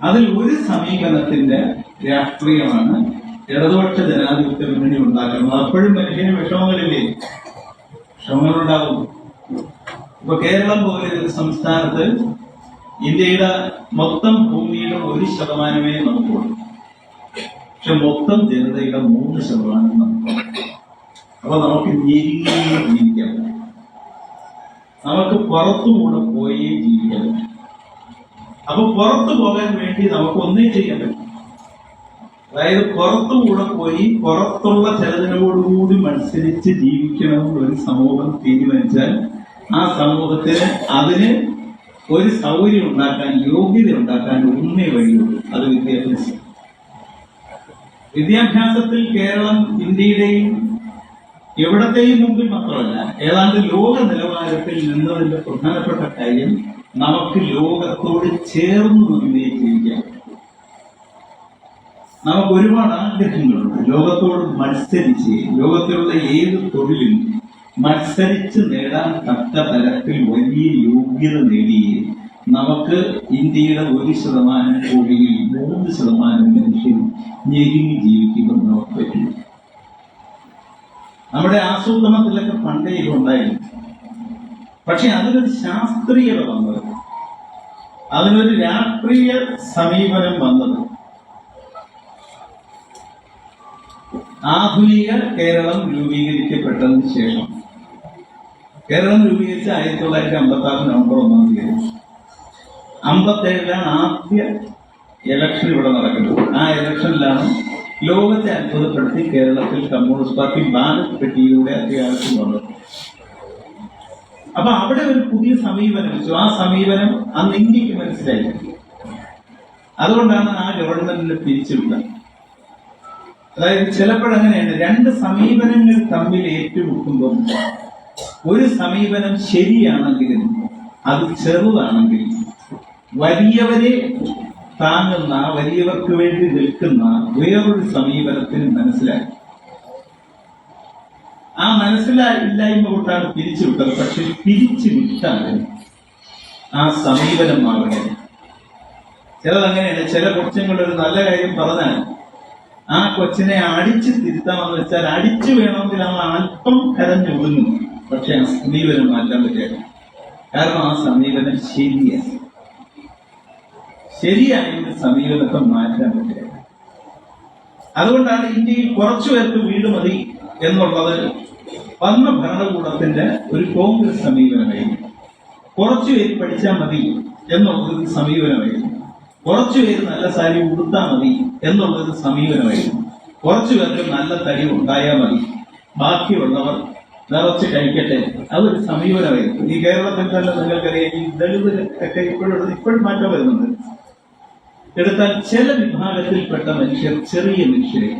അതിൽ ഒരു സമീപനത്തിന്റെ രാഷ്ട്രീയമാണ് ഇടതുപക്ഷ ജനാധിപത്യ മുന്നണി ഉണ്ടാക്കുന്നത്. അപ്പോഴും മനുഷ്യന് വിഷമങ്ങളില്ലേ? വിഷമങ്ങളുണ്ടാകും. ഇപ്പൊ കേരളം പോലെ ഒരു സംസ്ഥാനത്ത് ഇന്ത്യയുടെ മൊത്തം ഭൂമിയുടെ 1% നമുക്കുള്ളൂ. പക്ഷെ മൊത്തം ജനതയുടെ 3% നമുക്കുള്ളൂ. അപ്പൊ നമുക്ക് ജീവിക്കാൻ, നമുക്ക് പുറത്തുകൂടെ പോയേ ജീവിക്കാൻ. അപ്പൊ പുറത്തു പോകാൻ വേണ്ടി നമുക്ക് ഒന്നേ ചെയ്യാൻ പറ്റും. അതായത് പുറത്തുകൂടെ പോയി പുറത്തുള്ള ചിലതിനോടുകൂടി മത്സരിച്ച് ജീവിക്കണമെന്ന് ഒരു സമൂഹം തീരുമാനിച്ചാൽ ആ സമൂഹത്തിന് അതിന് ഒരു സൗകര്യം ഉണ്ടാക്കാൻ, യോഗ്യത ഉണ്ടാക്കാൻ ഒന്നേ വഴിയുള്ളൂ, അത് വിദ്യാഭ്യാസം. വിദ്യാഭ്യാസത്തിൽ കേരളം ഇന്ത്യയുടെയും എവിടത്തെയും മുമ്പിൽ മാത്രമല്ല, ഏതാണ്ട് ലോക നിലവാരത്തിൽ നിന്നതിന്റെ പ്രധാനപ്പെട്ട കാര്യം നമുക്ക് ലോകത്തോട് ചേർന്ന് നിന്നേ ജീവിക്കാം. നമുക്ക് ഒരുപാട് ആഗ്രഹങ്ങളുണ്ട്. ലോകത്തോട് മത്സരിച്ച് ലോകത്തിലുള്ള ഏത് തൊഴിലും മത്സരിച്ച് നേടാൻ തക്ക തരത്തിൽ വലിയ യോഗ്യത നേടിയേ നമുക്ക് ഇന്ത്യയുടെ 1% കോടിയിൽ 3% മനുഷ്യർ ഞെരുങ്ങി ജീവിക്കുമെന്ന് നമുക്ക് പറ്റില്ല. നമ്മുടെ ആസൂത്രണത്തിലൊക്കെ പണ്ടേ ഇതുണ്ടായിരുന്നു. പക്ഷെ അതിനൊരു ശാസ്ത്രീയത വന്നത്, അതിനൊരു രാഷ്ട്രീയ സമീപനം വന്നത് ആധുനിക കേരളം രൂപീകരിക്കപ്പെട്ടതിന് ശേഷം. കേരളം രൂപീകരിച്ച 1956 നവംബർ 1 തീയതി. 57 ആദ്യ ഇലക്ഷൻ ഇവിടെ നടക്കുന്നത്. ആ ഇലക്ഷനിലാണ് ലോകത്തെ അത്ഭുതപ്പെടുത്തി കേരളത്തിൽ കമ്മ്യൂണിസ്റ്റ് പാർട്ടി ബാലറ്റ് പെട്ടിയിലൂടെ അധികാരത്തിൽ വന്നത്. അപ്പൊ അവിടെ ഒരു പുതിയ സമീപനം വെച്ചു. ആ സമീപനം അന്ന് ഇന്ത്യക്ക് മനസ്സിലായി. അതുകൊണ്ടാണ് ആ ഗവൺമെന്റിനെ പിരിച്ചുവിട്ടത്. അതായത് ചിലപ്പോഴങ്ങനെയാണ് 2 സമീപനങ്ങൾ തമ്മിൽ ഏറ്റുമുട്ടുമ്പോൾ ഒരു സമീപനം ശരിയാണെങ്കിലും അത് ചെറുതാണെങ്കിൽ വലിയവരെ താങ്ങുന്ന, വലിയവർക്ക് വേണ്ടി നിൽക്കുന്ന വേറൊരു സമീപനത്തിന് മനസ്സിലായി. ആ മനസ്സിലായില്ലായ്മ കൊണ്ടാണ് പിരിച്ചുവിട്ടത്. പക്ഷെ പിരിച്ചു വിട്ടാൽ ആ സമീപനം മാറുകയാണ്. ചിലതങ്ങനെയാണ്. ചില കൊച്ചുങ്ങളുടെ ഒരു നല്ല കാര്യം പറഞ്ഞാൽ ആ കൊച്ചിനെ അടിച്ച് തിരുത്താമെന്ന് വെച്ചാൽ അടിച്ചു വേണമെങ്കിൽ അവൻ അല്പം കരഞ്ഞൊതുങ്ങും, പക്ഷെ ആ സമീപനം മാറ്റാൻ പറ്റില്ല. കാരണം ആ സമീപനം ശരിയായെങ്കിൽ സമീപനത്തെ മാറ്റാൻ പറ്റില്ല. അതുകൊണ്ടാണ് ഇന്ത്യയിൽ കുറച്ചു പേർക്ക് വീട് മതി എന്നുള്ളത് വന്ന ഭരണകൂടത്തിന്റെ ഒരു കോൺഗ്രസ് സമീപനമായിരുന്നു. കുറച്ചുപേര് പഠിച്ചാൽ മതി എന്നുള്ളൊരു സമീപനമായിരുന്നു. കുറച്ചുപേര് നല്ല സാരി ഉടുത്താൽ മതി എന്നുള്ളൊരു സമീപനമായിരുന്നു. കുറച്ചുപേർക്ക് നല്ല തടി ഉണ്ടായാൽ മതി, ബാക്കിയുള്ളവർ നിറച്ച് കഴിക്കട്ടെ, അതൊരു സമീപനമായിരുന്നു. ഈ കേരളത്തിൽ തന്നെ നിങ്ങൾക്കറിയാം, ഈ ദളിത് ഒക്കെ ഇപ്പോഴും മാറ്റം വരുന്നുണ്ട്. എടുത്താൽ ചില വിഭാഗത്തിൽപ്പെട്ട മനുഷ്യർ, ചെറിയ മനുഷ്യരെ,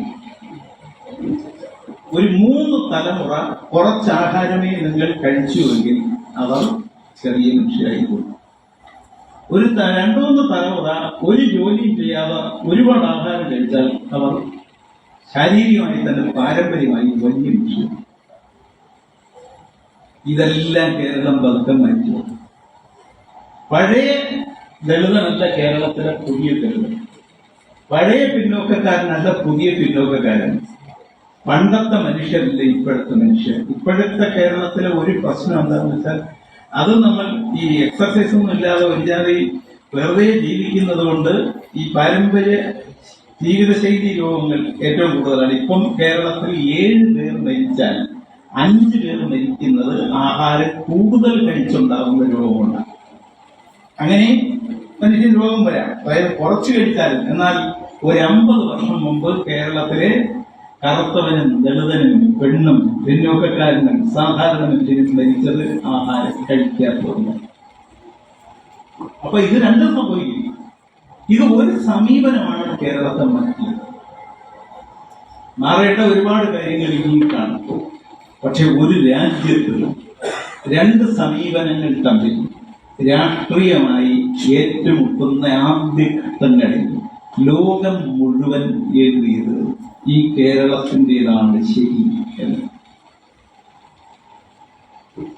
ഒരു 3 തലമുറ കുറച്ച് ആഹാരമേ നിങ്ങൾ കഴിച്ചുവെങ്കിൽ അവർ ചെറിയ മനുഷ്യരായിപ്പോകും. ഒരു 2-3 തലമുറ ഒരു ജോലിയും ചെയ്യാതെ ഒരുപാട് ആഹാരം കഴിച്ചാൽ അവർ ശാരീരികമായി തന്നെ പാരമ്പര്യമായി വലിയ മനുഷ്യർ. ഇതെല്ലാം കേരളം പതുക്കം മാറ്റി. പഴയ ദളിതനല്ല കേരളത്തിലെ പുതിയ ദളിതൻ, പഴയ പിന്നോക്കക്കാരനല്ല പുതിയ പിന്നോക്കക്കാരൻ. പണ്ടത്തെ മനുഷ്യരല്ല ഇപ്പോഴത്തെ മനുഷ്യർ. ഇപ്പോഴത്തെ കേരളത്തിലെ ഒരു പ്രശ്നം എന്താണെന്ന് വെച്ചാൽ, അത് നമ്മൾ ഈ എക്സർസൈസ് ഒന്നും ഇല്ലാതെ ഒരു ജാതി വെറുതെ ജീവിക്കുന്നത് കൊണ്ട് ഈ പാരമ്പര്യ ജീവിതശൈലി രോഗങ്ങൾ ഏറ്റവും കൂടുതലാണ്. ഇപ്പം കേരളത്തിൽ 7 പേർ മരിച്ചാൽ 5 പേർ മരിക്കുന്നത് ആഹാരം കൂടുതൽ കഴിച്ചുണ്ടാകുന്ന രോഗമുണ്ട്. അങ്ങനെ മനുഷ്യൻ രോഗം വരാം, അതായത് കുറച്ച് കഴിച്ചാലും. എന്നാൽ ഒരു 50 വർഷം മുമ്പ് കേരളത്തിലെ കറുത്തവനും ദളിതനും പെണ്ണും പിന്നോക്കക്കാരനും സാധാരണ മനുഷ്യനും മരിച്ചത് ആഹാരം കഴിക്കാത്തതുകൊണ്ട്. അപ്പൊ ഇത് രണ്ടും സംഭവിക്കും. ഇത് ഒരു സമീപനമാണ് കേരളത്തെ മാറ്റിയത്. മാറേണ്ട ഒരുപാട് കാര്യങ്ങൾ ഇനിയും കാണും. പക്ഷെ ഒരു രാജ്യത്ത് 2 സമീപനങ്ങൾ തമ്മിൽ രാഷ്ട്രീയമായി ഏറ്റുമുട്ടുന്ന ആദ്യ ഘട്ടങ്ങളിൽ ലോകം മുഴുവൻ എഴുതിയത് ഈ കേരളത്തിൻ്റെതാണ് ശരി എന്ന്.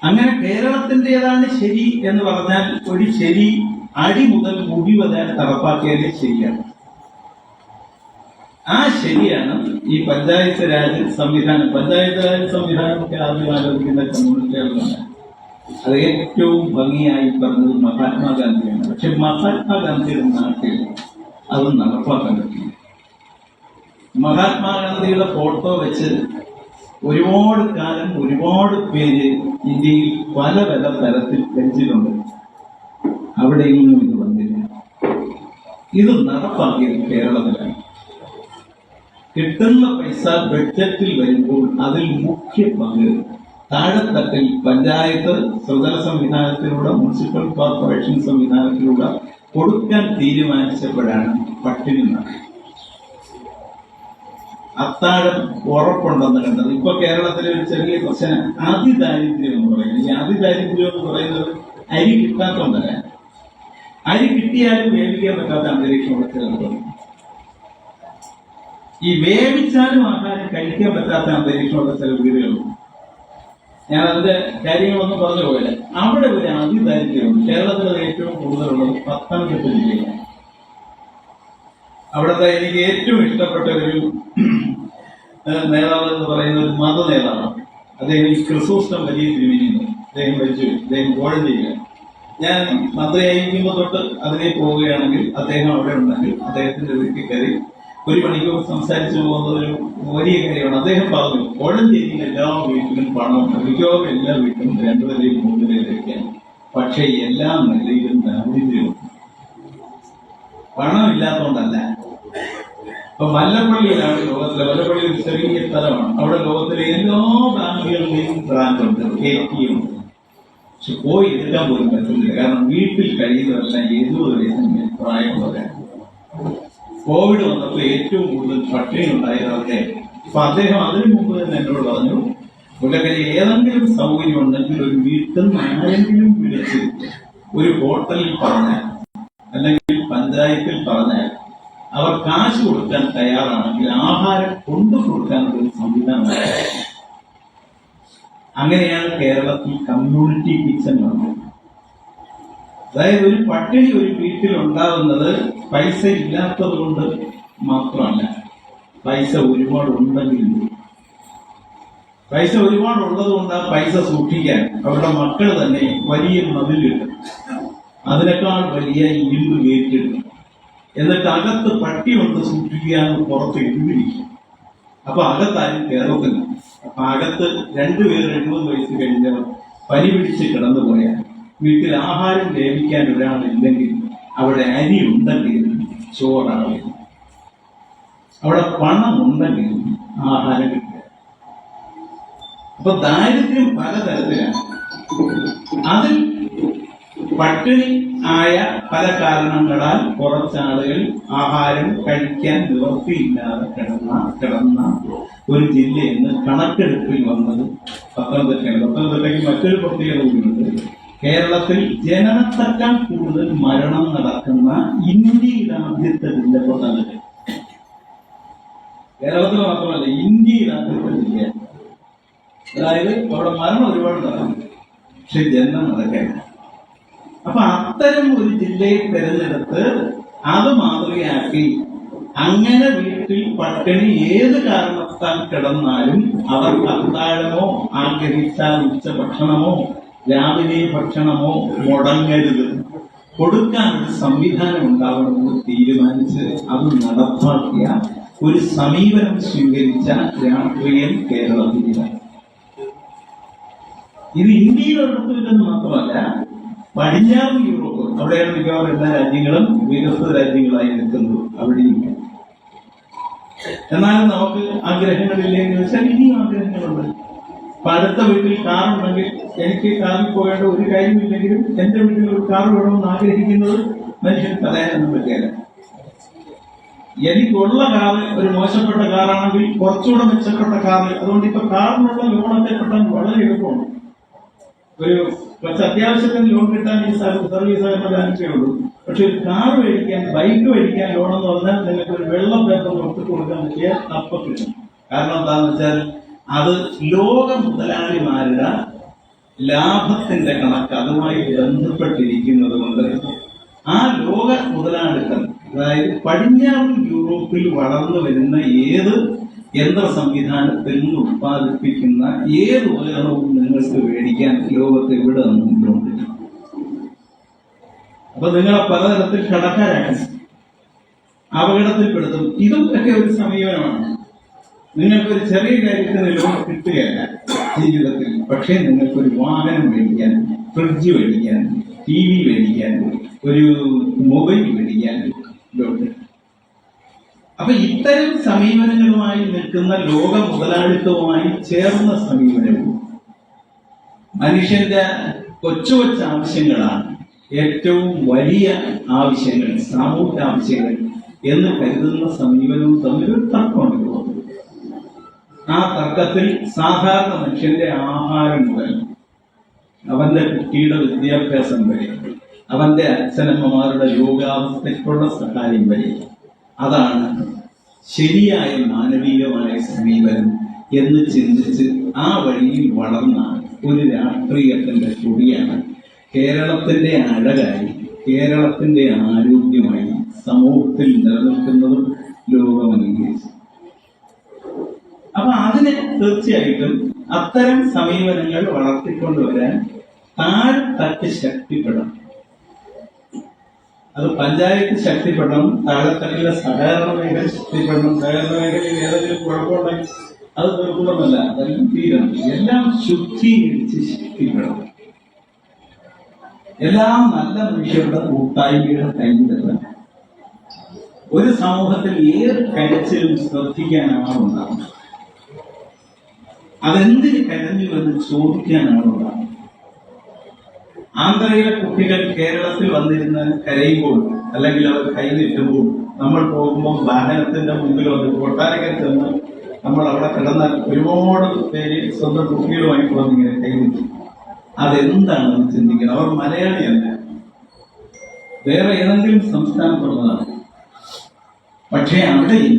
അങ്ങനെ കേരളത്തിൻ്റെതാണ് ശരി എന്ന് പറഞ്ഞാൽ ഒരു ശരി അടി മുതൽ മുടി വരെ നടപ്പാക്കിയാലേ ശരിയാണ്. ആ ശരിയാണ് ഈ പഞ്ചായത്ത് രാജ് സംവിധാനം. പഞ്ചായത്ത് രാജ് സംവിധാനമൊക്കെ ആദ്യം ആലോചിക്കുന്ന കമ്മ്യൂണിറ്റികളാണ്. അത് ഏറ്റവും ഭംഗിയായി പറഞ്ഞത് മഹാത്മാഗാന്ധിയാണ്. പക്ഷെ മഹാത്മാഗാന്ധിയുടെ നാട്ടിൽ അത് നടപ്പാക്കാൻ പറ്റില്ല. മഹാത്മാഗാന്ധിയുടെ ഫോട്ടോ വെച്ച് ഒരുപാട് കാലം ഒരുപാട് പേര് ഇന്ത്യയിൽ പല പല തരത്തിൽ ധരിച്ചിട്ടുണ്ട്. അവിടെയൊന്നും ഇത് വന്നില്ല. ഇത് നടപ്പാക്കിയത് കേരളത്തിലാണ്. കിട്ടുന്ന പൈസ ബഡ്ജറ്റിൽ വരുമ്പോൾ അതിൽ മുഖ്യ പങ്ക് താഴെത്തട്ടിൽ പഞ്ചായത്ത് ത്രിതല സംവിധാനത്തിലൂടെ മുനിസിപ്പൽ കോർപ്പറേഷൻ സംവിധാനത്തിലൂടെ കൊടുക്കാൻ തീരുമാനിച്ചപ്പോഴാണ് പട്ടിണി നടന്നത്. അത്താഴം ഉറപ്പുണ്ടെന്ന് കണ്ടത്. ഇപ്പൊ കേരളത്തിലെ ഒരു ചെറിയ പ്രശ്നം അതിദാരിദ്ര്യം എന്ന് പറയുന്നത്. ഈ അതിദാരിദ്ര്യം എന്ന് പറയുന്നത് അരി കിട്ടാത്തതുകൊണ്ടല്ല, അരി കിട്ടിയാലും വേവിക്കാൻ പറ്റാത്ത അന്തരീക്ഷമുള്ള ചിലത്. ഈ വേവിച്ചാലും ആഹാരം കഴിക്കാൻ പറ്റാത്ത അന്തരീക്ഷമുള്ള ചില വീടുകളുണ്ട്. ഞാൻ അതിന്റെ കാര്യങ്ങളൊന്നും പറഞ്ഞു പോയില്ല. അവിടെ ഒരു അതിദാരിദ്ര്യമുണ്ട്. കേരളത്തിൽ ഏറ്റവും കൂടുതലുള്ളത് പത്തനംതിട്ട ജില്ലയിലാണ്. അവിടുത്തെ എനിക്ക് ഏറ്റവും ഇഷ്ടപ്പെട്ട ഒരു നേതാവ് എന്ന് പറയുന്ന ഒരു മത നേതാവാണ്. അദ്ദേഹം ഈ ക്രിസോസ്റ്റം വലിയ തിരുമേനിയുണ്ട്. അദ്ദേഹം മരിച്ചു. അദ്ദേഹം കോഴഞ്ചേരിയില്ല. ഞാൻ മന്ത്രിയായിരിക്കുമ്പോൾ തൊട്ട് അതിനെ പോവുകയാണെങ്കിൽ അദ്ദേഹം അവിടെ ഉണ്ടെങ്കിൽ അദ്ദേഹത്തിന്റെ വീട്ടിൽ കയറി 1 മണിക്കൂർ സംസാരിച്ചു പോകുന്ന ഒരു വലിയ കാര്യമാണ്. അദ്ദേഹം പറഞ്ഞു, കോഴഞ്ചേരിയിൽ എല്ലാ വീട്ടിലും പണമുണ്ട്, മിക്കവാറും എല്ലാ വീട്ടിലും 2 നിലയും 3 നിലയൊക്കെയാണ്. പക്ഷെ എല്ലാ നിലയിലും ദാരിദ്ര്യമുണ്ട്. പണമില്ലാത്തതുകൊണ്ടല്ല. ഇപ്പൊ മല്ലപ്പള്ളിയിലാണ് ലോകത്തിലെ, മല്ലപ്പള്ളി ഒരു ചെറിയ സ്ഥലമാണ്. അവിടെ ലോകത്തിലെ എല്ലാ ബാങ്കുകളുടെയും ബ്രാഞ്ചുണ്ട്, ATM ഉണ്ട്. പക്ഷെ പോയി എടുക്കാൻ പോലും പറ്റുന്നില്ല. കാരണം വീട്ടിൽ കഴിയുന്നതെല്ലാം 70 വയസ്സിന് പ്രായമുള്ളവരാണ്. കോവിഡ് വന്നപ്പോൾ ഏറ്റവും കൂടുതൽ പട്ടിണി ഉണ്ടായത് അവിടെ. അപ്പൊ അദ്ദേഹം അതിനു മുമ്പ് തന്നെ എന്നോട് പറഞ്ഞു, പുള്ളിക്കരി ഏതെങ്കിലും സൗകര്യം ഉണ്ടെങ്കിൽ ഒരു വീട്ടിൽ നിന്ന് ആരെങ്കിലും വിളിച്ച് ഒരു ഹോട്ടലിൽ പറഞ്ഞാൽ അല്ലെങ്കിൽ പഞ്ചായത്തിൽ പറഞ്ഞാൽ അവർ കാശ് കൊടുക്കാൻ തയ്യാറാണെങ്കിൽ ആഹാരം കൊണ്ടു കൊടുക്കാനുള്ള ഒരു സംവിധാനം. അങ്ങനെയാണ് കേരളത്തിൽ കമ്മ്യൂണിറ്റി കിച്ചൺ വന്നത്. അതായത് ഒരു പട്ടിണി ഒരു വീട്ടിൽ ഉണ്ടാകുന്നത് പൈസ ഇല്ലാത്തത് കൊണ്ട് മാത്രമല്ല, പൈസ ഒരുപാട് ഉണ്ടെങ്കിലും പൈസ ഒരുപാട് ഉള്ളത് കൊണ്ട് ആ പൈസ സൂക്ഷിക്കാൻ അവരുടെ മക്കൾ തന്നെ വലിയ മതിലിടും, അതിനേക്കാൾ വലിയ ഇരുമ്പ് കയറ്റിടും, എന്നിട്ട് അകത്ത് പട്ടി കൊണ്ട് സൂക്ഷിക്കാന്ന് പുറത്ത് എഴുതിയിരിക്കും. അപ്പൊ അകത്താരും കയറത്തില്ല. അപ്പൊ അകത്ത് രണ്ടുപേർ 70 വയസ്സ് കഴിഞ്ഞവർ പനി പിടിച്ച് കിടന്നു പോയാൽ വീട്ടിൽ ആഹാരം ലഭിക്കാൻ ഒരാളില്ലെങ്കിൽ അവിടെ അരി ഉണ്ടെങ്കിൽ ചോറാവില്ല, അവിടെ പണം ഉണ്ടെങ്കിൽ ആഹാരം കിട്ടുക. അപ്പൊ ദാരിദ്ര്യം പലതരത്തിലാണ്. അതിൽ പട്ടിണി ആയ പല കാരണങ്ങളാൽ കുറച്ചാളുകൾ ആഹാരം കഴിക്കാൻ നിവൃത്തിയില്ലാതെ കിടന്ന ഒരു ജില്ലയെന്ന് കണക്കെടുപ്പിൽ വന്നത് പത്തനംതിട്ടയാണ്. പത്തനംതിട്ടയ്ക്ക് മറ്റൊരു പ്രത്യേകത കൂടിയുണ്ട്. കേരളത്തിൽ ജനനത്തെക്കാൾ കൂടുതൽ മരണം നടക്കുന്ന ഇന്ത്യയിൽ ആദ്യത്തെ ജില്ല പത്തനംതിട്ട. കേരളത്തിൽ മാത്രമല്ല, ഇന്ത്യയിൽ ആദ്യത്തെ ജില്ല. അതായത് അവിടെ മരണം ഒരുപാട് നടക്കും, പക്ഷെ ജനനം നടക്കില്ല. അപ്പൊ അത്തരം ഒരു ജില്ലയെ തിരഞ്ഞെടുത്ത് അത് മാതൃകയാക്കി അങ്ങനെ വീട്ടിൽ പട്ടിണി ഏത് കാരണത്താൽ കിടന്നാലും അവർക്ക് അത്താഴമോ ആഗ്രഹിച്ചാൽ ഉച്ചഭക്ഷണമോ രാവിലെ ഭക്ഷണമോ മുടങ്ങരുത്, കൊടുക്കാൻ ഒരു സംവിധാനം ഉണ്ടാവണമെന്ന് തീരുമാനിച്ച് അത് നടപ്പാക്കിയ ഒരു സമീപനം സ്വീകരിച്ച രാഷ്ട്രീയം കേരളത്തിലില്ല. ഇത് ഇന്ത്യയിലൊരിടത്തുമില്ലെന്ന് മാത്രമല്ല, പടിഞ്ഞാറൻ യൂറോപ്പ്, അവിടെയാണ് മിക്കവാറും എല്ലാ രാജ്യങ്ങളും വികസിത രാജ്യങ്ങളായി നിൽക്കുന്നത്, അവിടെയും. എന്നാലും നമുക്ക് ആഗ്രഹങ്ങളില്ലെന്ന് വെച്ചാൽ ഇനിയും ആഗ്രഹങ്ങളുണ്ട്. അപ്പൊ അടുത്ത വീട്ടിൽ കാറുണ്ടെങ്കിൽ എനിക്ക് കാറിൽ പോകേണ്ട ഒരു കാര്യമില്ലെങ്കിലും എന്റെ വീട്ടിൽ ഒരു കാർ വേണമെന്ന് ആഗ്രഹിക്കുന്നത് മനുഷ്യൻ പറയാനൊന്നും പറ്റില്ല. എനിക്കുള്ള കാറ് ഒരു മോശപ്പെട്ട കാറാണെങ്കിൽ കുറച്ചുകൂടെ മെച്ചപ്പെട്ട കാറ്. അതുകൊണ്ട് ഇപ്പൊ കാറിനുള്ള ലോണൊക്കെ കിട്ടാൻ വളരെ എളുപ്പമാണ്. ഒരു കുറച്ച് അത്യാവശ്യത്തിന് ലോൺ കിട്ടാൻ ഈ സർവീസ് ഉള്ളൂ. പക്ഷെ ഒരു കാർ മേടിക്കാൻ, ബൈക്ക് മേടിക്കാൻ ലോണെന്ന് പറഞ്ഞാൽ നിങ്ങൾക്ക് ഒരു വെള്ള പേപ്പർ ഒപ്പിട്ട് കൊടുക്കാൻ പറ്റിയ അപ്പം കിട്ടും. കാരണം എന്താണെന്ന് വെച്ചാൽ അത് ലോക മുതലാളിമാരുടെ ലാഭത്തിന്റെ കണക്ക് അതുമായി ബന്ധപ്പെട്ടിരിക്കുന്നത് കൊണ്ട് ആ ലോക മുതലാളിത്തം, അതായത് പടിഞ്ഞാറൻ യൂറോപ്പിൽ വളർന്നു വരുന്ന ഏത് യന്ത്ര സംവിധാനത്തിൽ നിന്ന് ഉത്പാദിപ്പിക്കുന്ന ഏത് ഉപകരണവും നിങ്ങൾക്ക് മേടിക്കാൻ ലോകത്ത് എവിടെ നിന്നുണ്ട്. അപ്പൊ നിങ്ങളെ പലതരത്തിൽ കടക്കാരാക്കാൻ അപകടത്തിൽപ്പെടുത്തും. ഇതും ഒക്കെ ഒരു സമീപനമാണ്. നിങ്ങൾക്കൊരു ചെറിയ കാര്യത്തിന് ലോൺ കിട്ടുകയല്ല ജീവിതത്തിൽ, പക്ഷേ നിങ്ങൾക്കൊരു വാഹനം മേടിക്കാൻ, ഫ്രിഡ്ജ് മേടിക്കാൻ, TV മേടിക്കാൻ, ഒരു മൊബൈൽ മേടിക്കാൻ ലോൺ. അപ്പൊ ഇത്തരം സമീപനങ്ങളുമായി നിൽക്കുന്ന ലോക മുതലാളിത്തവുമായി ചേർന്ന സമീപനവും മനുഷ്യന്റെ കൊച്ചു കൊച്ചു ആവശ്യങ്ങളാണ് ഏറ്റവും വലിയ ആവശ്യങ്ങൾ, സാമൂഹിക ആവശ്യങ്ങൾ എന്ന് കരുതുന്ന സമീപനവും തമ്മിലൊരു തർക്കമുണ്ട്. ആ തർക്കത്തിൽ സാധാരണ മനുഷ്യന്റെ ആഹാരം മുതൽ അവന്റെ കുട്ടിയുടെ വിദ്യാഭ്യാസം വരെ, അവന്റെ അച്ഛനമ്മമാരുടെ രോഗാവസ്ഥയ്ക്കുള്ള സഹായം വരെ, അതാണ് ശരിയായ മാനവീയമായ സമീപനം എന്ന് ചിന്തിച്ച് ആ വഴിയിൽ വളർന്ന ഒരു രാഷ്ട്രീയത്തിന്റെ കൊടിയാണ് കേരളത്തിന്റെ അഴകായി, കേരളത്തിന്റെ ആരോഗ്യമായി സമൂഹത്തിൽ നിലനിൽക്കുന്നതും ലോകം അംഗീകരിച്ചു. അപ്പൊ അതിന് തീർച്ചയായിട്ടും അത്തരം സമീപനങ്ങൾ വളർത്തിക്കൊണ്ടുവരാൻ താഴെത്തട്ട് ശക്തിപ്പെടണം. അത് പഞ്ചായത്ത് ശക്തിപ്പെടണം, താഴെത്തട്ടിലെ സഹകരണ മേഖല ശക്തിപ്പെടണം. സഹകരണ മേഖലയിൽ ഏതെങ്കിലും കുഴപ്പമുണ്ടെങ്കിൽ അത് തീർക്കുമെന്നല്ല, അതെല്ലാം തീരണം. എല്ലാം ശുദ്ധീകരിച്ച് ശക്തിപ്പെടണം. എല്ലാം നല്ല മനുഷ്യരുടെ കൂട്ടായ്മയുടെ കൈവിടണം. ഒരു സമൂഹത്തിൽ ഏത് കരച്ചിലും ശ്രദ്ധിക്കാനാണുണ്ടാകും. അതെന്തിന് കരഞ്ഞു എന്ന് ചോദിക്കാനാണുണ്ടാകും. ആന്ധ്രയിലെ കുട്ടികൾ കേരളത്തിൽ വന്നിരുന്ന് കരയുമ്പോൾ അല്ലെങ്കിൽ അവർ കൈനീട്ടുമ്പോൾ നമ്മൾ പോകുമ്പോൾ വാഹനത്തിന്റെ മുമ്പിൽ വന്ന് കൊട്ടാരക്കര ചെന്ന് നമ്മൾ അവിടെ കിടന്നാൽ ഒരുപാട് പേര് സ്വന്തം കുട്ടികളുമായി വന്നിങ്ങനെ കൈനീട്ടും. അതെന്താണെന്ന് ചിന്തിക്കണം. അവർ മലയാളിയല്ല, വേറെ ഏതെങ്കിലും സംസ്ഥാനത്തുള്ളതാണ്. പക്ഷേ അവിടെയും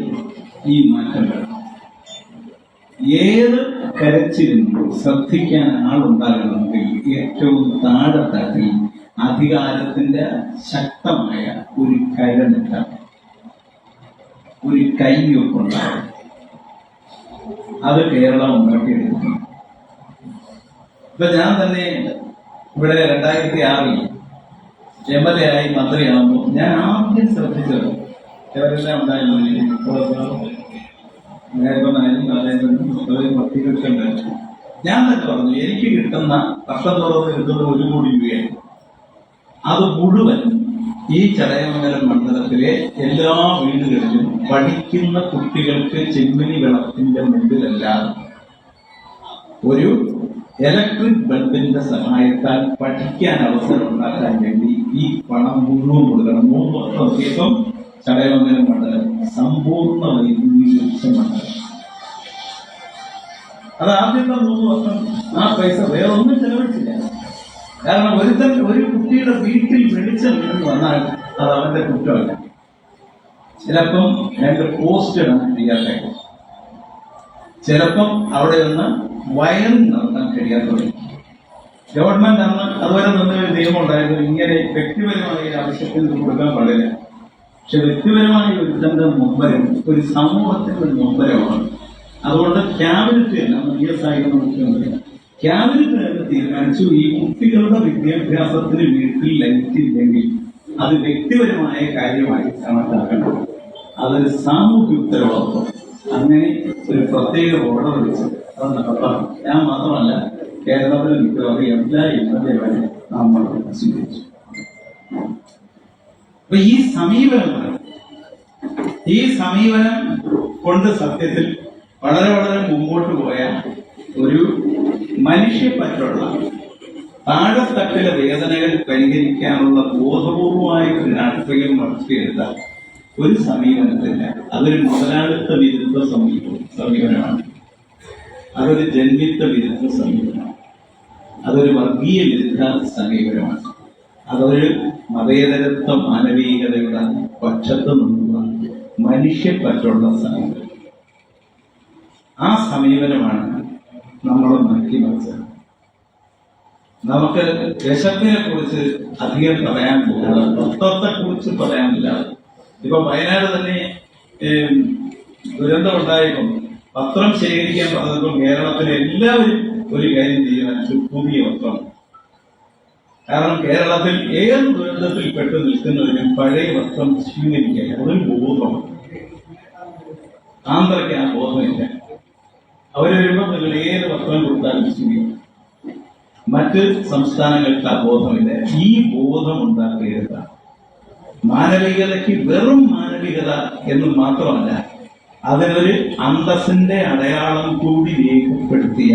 ഈ മാറ്റം വേണം. ഏത് കരച്ചിലും ശ്രദ്ധിക്കാൻ ആളുണ്ടാകണമെങ്കിൽ ഏറ്റവും താഴെത്തട്ടിൽ അധികാരത്തിന്റെ ശക്തമായ ഒരു കരനിട്ടാണ്, ഒരു കൈയൊപ്പുണ്ടാകും. അത് കേരളം ഉണ്ടാക്കിയെടുക്കുന്നു. ഇപ്പൊ ഞാൻ തന്നെ ഇവിടെ 2006 MLA ആയി മന്ത്രിയാകുമ്പോൾ ഞാൻ ആദ്യം ശ്രദ്ധിച്ചത് ഇവരെല്ലാം ഉണ്ടായിരുന്നു, ഞാൻ തന്നെ പറഞ്ഞു എനിക്ക് കിട്ടുന്ന വർഷത്തോളം കിട്ടുന്ന 1 കോടി രൂപയാണ്. അത് മുഴുവൻ ഈ ചടയമംഗലം മണ്ഡലത്തിലെ എല്ലാ വീടുകളിലും പഠിക്കുന്ന കുട്ടികൾക്ക് ചെമ്മിനി വിളക്കിന്റെ മുമ്പിലല്ലാതെ ഒരു ഇലക്ട്രിക് ബൾബിന്റെ സഹായത്താൽ പഠിക്കാൻ അവസരം ഉണ്ടാക്കാൻ വേണ്ടി ഈ പണം മുഴുവൻ കൊടുക്കണം. 3 വർഷം ശേഷം ചടയമംഗലം മണ്ഡലം സമ്പൂർണ്ണ വൈദ്യുതീകരിച്ച മണ്ഡലം. അത് ആദ്യത്തെ 3 വർഷം ആ പൈസ വേറെ ഒന്നും ചെലവഴിച്ചില്ല. കാരണം ഒരു കുട്ടിയുടെ വീട്ടിൽ വെളിച്ചം വീണ് വന്നാൽ അത് അവന്റെ കുറ്റമല്ല. ചിലപ്പം 2 പോസ്റ്റ് ഇടാൻ കഴിയാത്ത, ചിലപ്പം അവിടെ നിന്ന് വയറിംഗ് നടത്താൻ കഴിയാത്തവർ. ഗവൺമെന്റ് അന്ന് അതുവരെ നിന്നൊരു നിയമം ഉണ്ടായിരുന്നു, ഇങ്ങനെ വ്യക്തിപരമായ ആവശ്യത്തിന് കൊടുക്കാൻ പാടില്ല. പക്ഷെ വ്യക്തിപരമായ ഒരുത്തന്റെ നൊമ്പരം ഒരു സമൂഹത്തിന്റെ നൊമ്പരമാണ്. അതുകൊണ്ട് ക്യാബിനറ്റ് തന്നെ മുഖ്യമന്ത്രി ക്യാബിനറ്റ് തന്നെ തീരുമാനിച്ചു, ഈ കുട്ടികളുടെ വിദ്യാഭ്യാസത്തിന് വീട്ടിൽ ലൈറ്റ് ഇല്ലെങ്കിൽ അത് വ്യക്തിപരമായ കാര്യമായി കണക്കാക്കണം, അതൊരു സാമൂഹ്യ ഉത്തരവാദിത്വം. അങ്ങനെ ഒരു പ്രത്യേക ഓർഡർ വെച്ച് അത് നടത്തണം. ഞാൻ മാത്രമല്ല, കേരളത്തിലെ മിക്കവാറും എല്ലാ MLA വരെ നമ്മൾ സ്വീകരിച്ചു. അപ്പൊ ഈ സമീപനം കൊണ്ട് സത്യത്തിൽ വളരെ വളരെ മുമ്പോട്ട് പോയ ഒരു മനുഷ്യപ്പറ്റുള്ള താഴെത്തട്ടിലെ വേദനകൾ പരിഹരിക്കാനുള്ള ബോധപൂർവമായ ഒരു രാഷ്ട്രീയം വളർത്തിയെടുത്ത ഒരു സമീപനത്തില്ല. അതൊരു മുതലാളിത്ത വിരുദ്ധ സമീപനമാണ്, അതൊരു ജന്മിത്വ വിരുദ്ധ സമീപനമാണ്, അതൊരു വർഗീയ വിരുദ്ധ സമീപനമാണ്, അതൊരു മതേതരത്വ മാനവികതയുടെ പക്ഷത്ത് നിന്നുള്ള മനുഷ്യപ്പറ്റുള്ള സമീപനം. ആ സമീപനമാണ് നമ്മൾ മാറ്റി മറിച്ചത്. നമുക്ക് വിശപ്പിനെ കുറിച്ച് അധികം പറയാനില്ല, തത്വത്തെ കുറിച്ച് പറയാനില്ല. ഇപ്പൊ വയനാട് തന്നെ ദുരന്തം ഉണ്ടായപ്പോൾ പത്രം ശേഖരിക്കാൻ പറഞ്ഞപ്പോൾ കേരളത്തിലെ എല്ലാവരും ഒരു കാര്യം തീരുമാനിച്ചു, പുതിയ വസ്ത്രം. കാരണം കേരളത്തിൽ ഏത് ദുരന്തത്തിൽ പെട്ടു നിൽക്കുന്നവരും പഴയ വസ്ത്രം സ്വീകരിക്കാൻ ഒരു ബോധമാണ്. ആന്ധ്രയ്ക്ക് ആ ബോധമില്ല. അവർ വരുമ്പോൾ നിങ്ങൾ ഏത് വസ്ത്രം കൊടുത്താലും സ്വീകരിക്കും. മറ്റ് സംസ്ഥാനങ്ങൾക്ക് ആ ബോധമില്ല. ഈ ബോധം ഉണ്ടാക്കിയത് മാനവികതയ്ക്ക് വെറും മാനവികത എന്ന് മാത്രമല്ല, അതിനൊരു അന്തസ്സിന്റെ അടയാളം കൂടി രേഖപ്പെടുത്തിയ,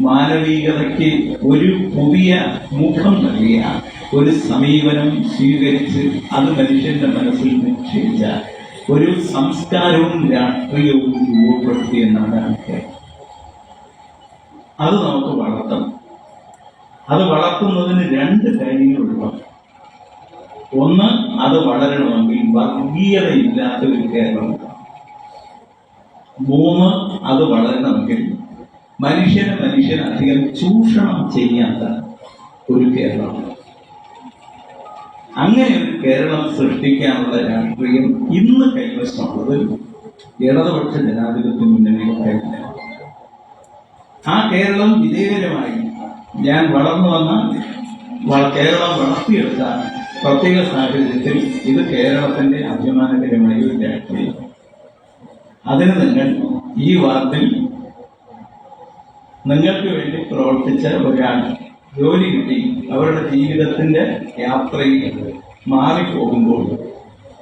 മാനവികതയ്ക്ക് ഒരു പുതിയ മുഖം നൽകിയ ഒരു സമീപനം സ്വീകരിച്ച് അത് മനുഷ്യന്റെ മനസ്സിൽ നിക്ഷേപിച്ച ഒരു സംസ്കാരവും രാഷ്ട്രീയവും രൂപപ്പെടുത്തിയ നാടാണ്. അത് നമുക്ക് വളർത്തണം. അത് വളർത്തുന്നതിന് 2 കാര്യങ്ങളുണ്ടാകും. ഒന്ന്, അത് വളരണമെങ്കിൽ വർഗീയതയില്ലാത്ത ഒരു കേരളം. 3, അത് വളരണമെങ്കിൽ മനുഷ്യനെ അധികം ചൂഷണം ചെയ്യാത്ത ഒരു കേരളം. അങ്ങനെ ഒരു കേരളം സൃഷ്ടിക്കാനുള്ള രാഷ്ട്രീയം ഇന്ന് കൈവശമുള്ളത് ഇടതുപക്ഷ ജനാധിപത്യ മുന്നണിയുടെ. ആ കേരളം വിജയകരമായി ഞാൻ വളർന്നു വന്ന കേരളം വളർത്തിയെടുത്ത പ്രത്യേക സാഹചര്യത്തിൽ ഇത് കേരളത്തിന്റെ അഭിമാനകരമായ ഒരു രാഷ്ട്രീയം. അതിന് നിങ്ങൾ ഈ വാർഡിൽ നിങ്ങൾക്ക് വേണ്ടി പ്രവർത്തിച്ച ഒരാൾ ജോലി കിട്ടി അവരുടെ ജീവിതത്തിന്റെ യാത്രയിൽ മാറിപ്പോകുമ്പോൾ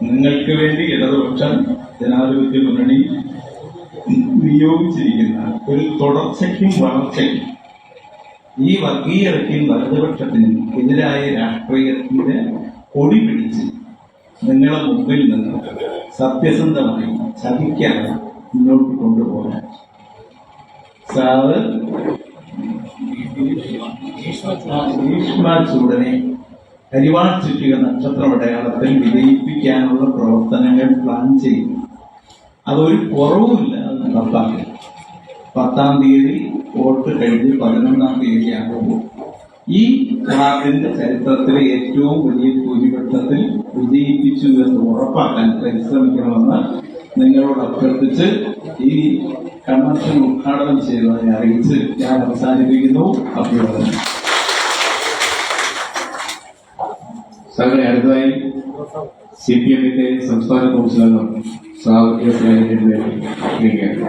നിങ്ങൾക്ക് വേണ്ടി ഇടതുപക്ഷ ജനാധിപത്യ മുന്നണി നിയോഗിച്ചിരിക്കുന്ന ഒരു തുടർച്ചയ്ക്കും വളർച്ചയ്ക്കും ഈ വർഗീയതയ്ക്കും വലതുപക്ഷത്തിനും എതിരായ രാഷ്ട്രീയത്തിന്റെ കൊടി പിടിച്ച് നിങ്ങളെ മുമ്പിൽ നിന്ന് സത്യസന്ധമായി ചതിക്കാതെ മുന്നോട്ട് കൊണ്ടുപോകാൻ സാറ് ചൂടനെ കരിവാൾ ചുറ്റിക നക്ഷത്രമടയാളത്തിൽ വിജയിപ്പിക്കാനുള്ള പ്രവർത്തനങ്ങൾ പ്ലാൻ ചെയ്തു. അതൊരു കുറവുമില്ല, അത് നടപ്പാക്കി. 10-ാം തീയതി വോട്ട് കഴിഞ്ഞ് 11-ാം തീയതി ആകുമ്പോൾ ഈ വാർഡിന്റെ ചരിത്രത്തിലെ ഏറ്റവും വലിയ ഭൂരിപക്ഷത്തിൽ വിജയിപ്പിച്ചു എന്ന് ഉറപ്പാക്കാൻ പരിശ്രമിക്കണമെന്ന് നിങ്ങളോട് അഭ്യർത്ഥിച്ച് ഈ കൺവെൻഷൻ ഉദ്ഘാടനം ചെയ്തതിനെ അറിയിച്ച് ഞാൻ അവസാനിപ്പിക്കുന്നു. അഭ്യർത്ഥന. സാറിനെ അടുത്തതായി CPM-ന്റെ സംസ്ഥാന കൗൺസിലർ സാവധ്യ സ്നേഹത്തിന്റെ ക്ഷണിക്കുകയാണ്.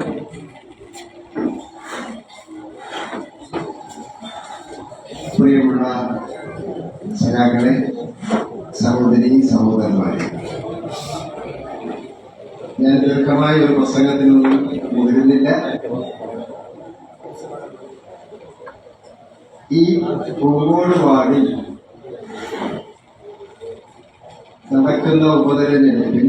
പ്രിയമുള്ള സഖാക്കളെ, സഹോദരി സഹോദരന്മാരെ, ഞാൻ ദീർഘമായ ഒരു പ്രസംഗത്തിനൊന്നും മുതിരുന്നില്ല. ഈ പൂങ്കോട് വാർഡിൽ നടക്കുന്ന ഉപതെരഞ്ഞെടുപ്പിൽ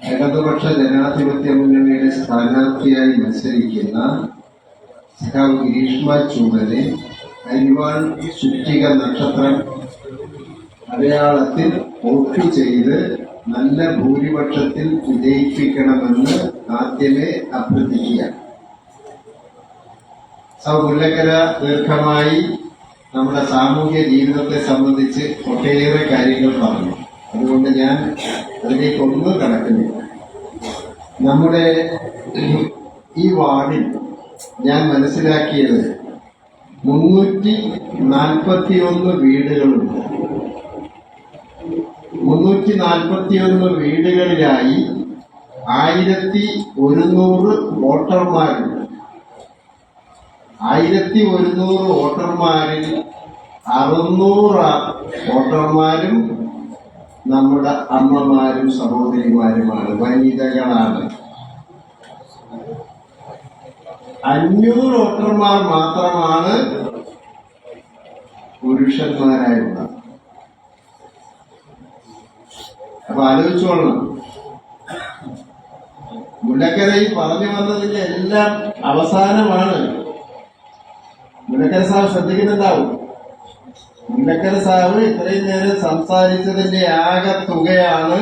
ഇടതുപക്ഷ ജനാധിപത്യ മുന്നണിയുടെ സ്ഥാനാർത്ഥിയായി മത്സരിക്കുന്ന സഖാവ് ഗിരീഷ്മ ചൂടനെ അരിവാൾ ചുറ്റിക നക്ഷത്രം അടയാളത്തിൽ വോട്ട് ചെയ്ത് നല്ല ഭൂരിപക്ഷത്തിൽ വിജയിപ്പിക്കണമെന്ന് ആദ്യമേ അഭ്യർത്ഥിക്കുകയാണ്. മുല്ലക്കര ദീർഘമായി നമ്മുടെ സാമൂഹ്യ ജീവിതത്തെ സംബന്ധിച്ച് ഒട്ടേറെ കാര്യങ്ങൾ പറഞ്ഞു. അതുകൊണ്ട് ഞാൻ അതിലേക്കൊന്നും കടക്കുന്നില്ല. നമ്മുടെ ഈ വാർഡിൽ ഞാൻ മനസ്സിലാക്കിയത് 341 വീടുകളുണ്ട്. 341 വീടുകളിലായി 1100 വോട്ടർമാരുണ്ട്. 1100 വോട്ടർമാരിൽ 600 വോട്ടർമാരും നമ്മുടെ അമ്മമാരും സഹോദരിമാരുമാണ്, വനിതകളാണ്. 500 വോട്ടർമാർ മാത്രമാണ് പുരുഷന്മാരായുള്ളത്. അപ്പൊ ആലോചിച്ചോളണം, മുല്ലക്കരയിൽ പറഞ്ഞു വന്നതിന്റെ എല്ലാം അവസാനമാണ്. മുല്ലക്കര സാഹബ് ശ്രദ്ധിക്കുന്നുണ്ടാവും. മുല്ലക്കര സാഹബ് ഇത്രയും നേരം സംസാരിച്ചതിന്റെ ആകെ തുകയാണ്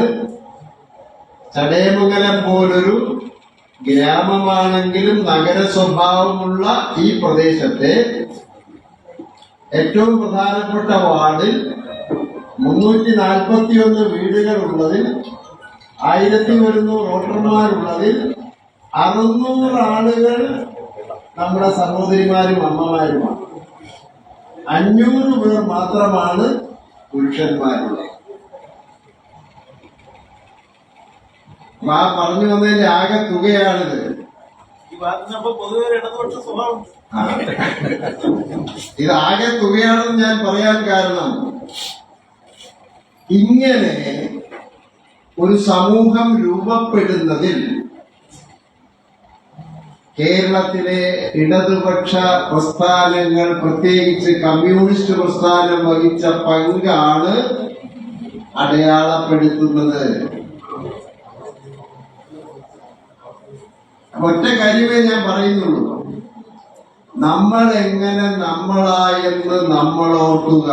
ചടയമംഗലം പോലൊരു ഗ്രാമമാണെങ്കിലും നഗര സ്വഭാവമുള്ള ഈ പ്രദേശത്തെ ഏറ്റവും പ്രധാനപ്പെട്ട വാർഡിൽ 341 വീടുകൾ ഉള്ളതിൽ 1100 വോട്ടർമാരുള്ളതിൽ 600 ആളുകൾ നമ്മുടെ സഹോദരിമാരും അമ്മമാരുമാണ്. 500 പേർ മാത്രമാണ് പുരുഷന്മാരുള്ളത്. പറഞ്ഞു വന്നതിന്റെ ആകെ തുകയാണിത്. ഇത് ആകെ തുകയാണെന്ന് ഞാൻ പറയാൻ കാരണം, ഇങ്ങനെ ഒരു സമൂഹം രൂപപ്പെടുന്നതിൽ കേരളത്തിലെ ഇടതുപക്ഷ പ്രസ്ഥാനങ്ങൾ, പ്രത്യേകിച്ച് കമ്മ്യൂണിസ്റ്റ് പ്രസ്ഥാനം വഹിച്ച പങ്കാണ് അടയാളപ്പെടുത്തുന്നത്. ഒറ്റ കാര്യമേ ഞാൻ പറയുന്നുള്ളൂ, നമ്മൾ എങ്ങനെ നമ്മളായെന്ന് നമ്മളോർക്കുക.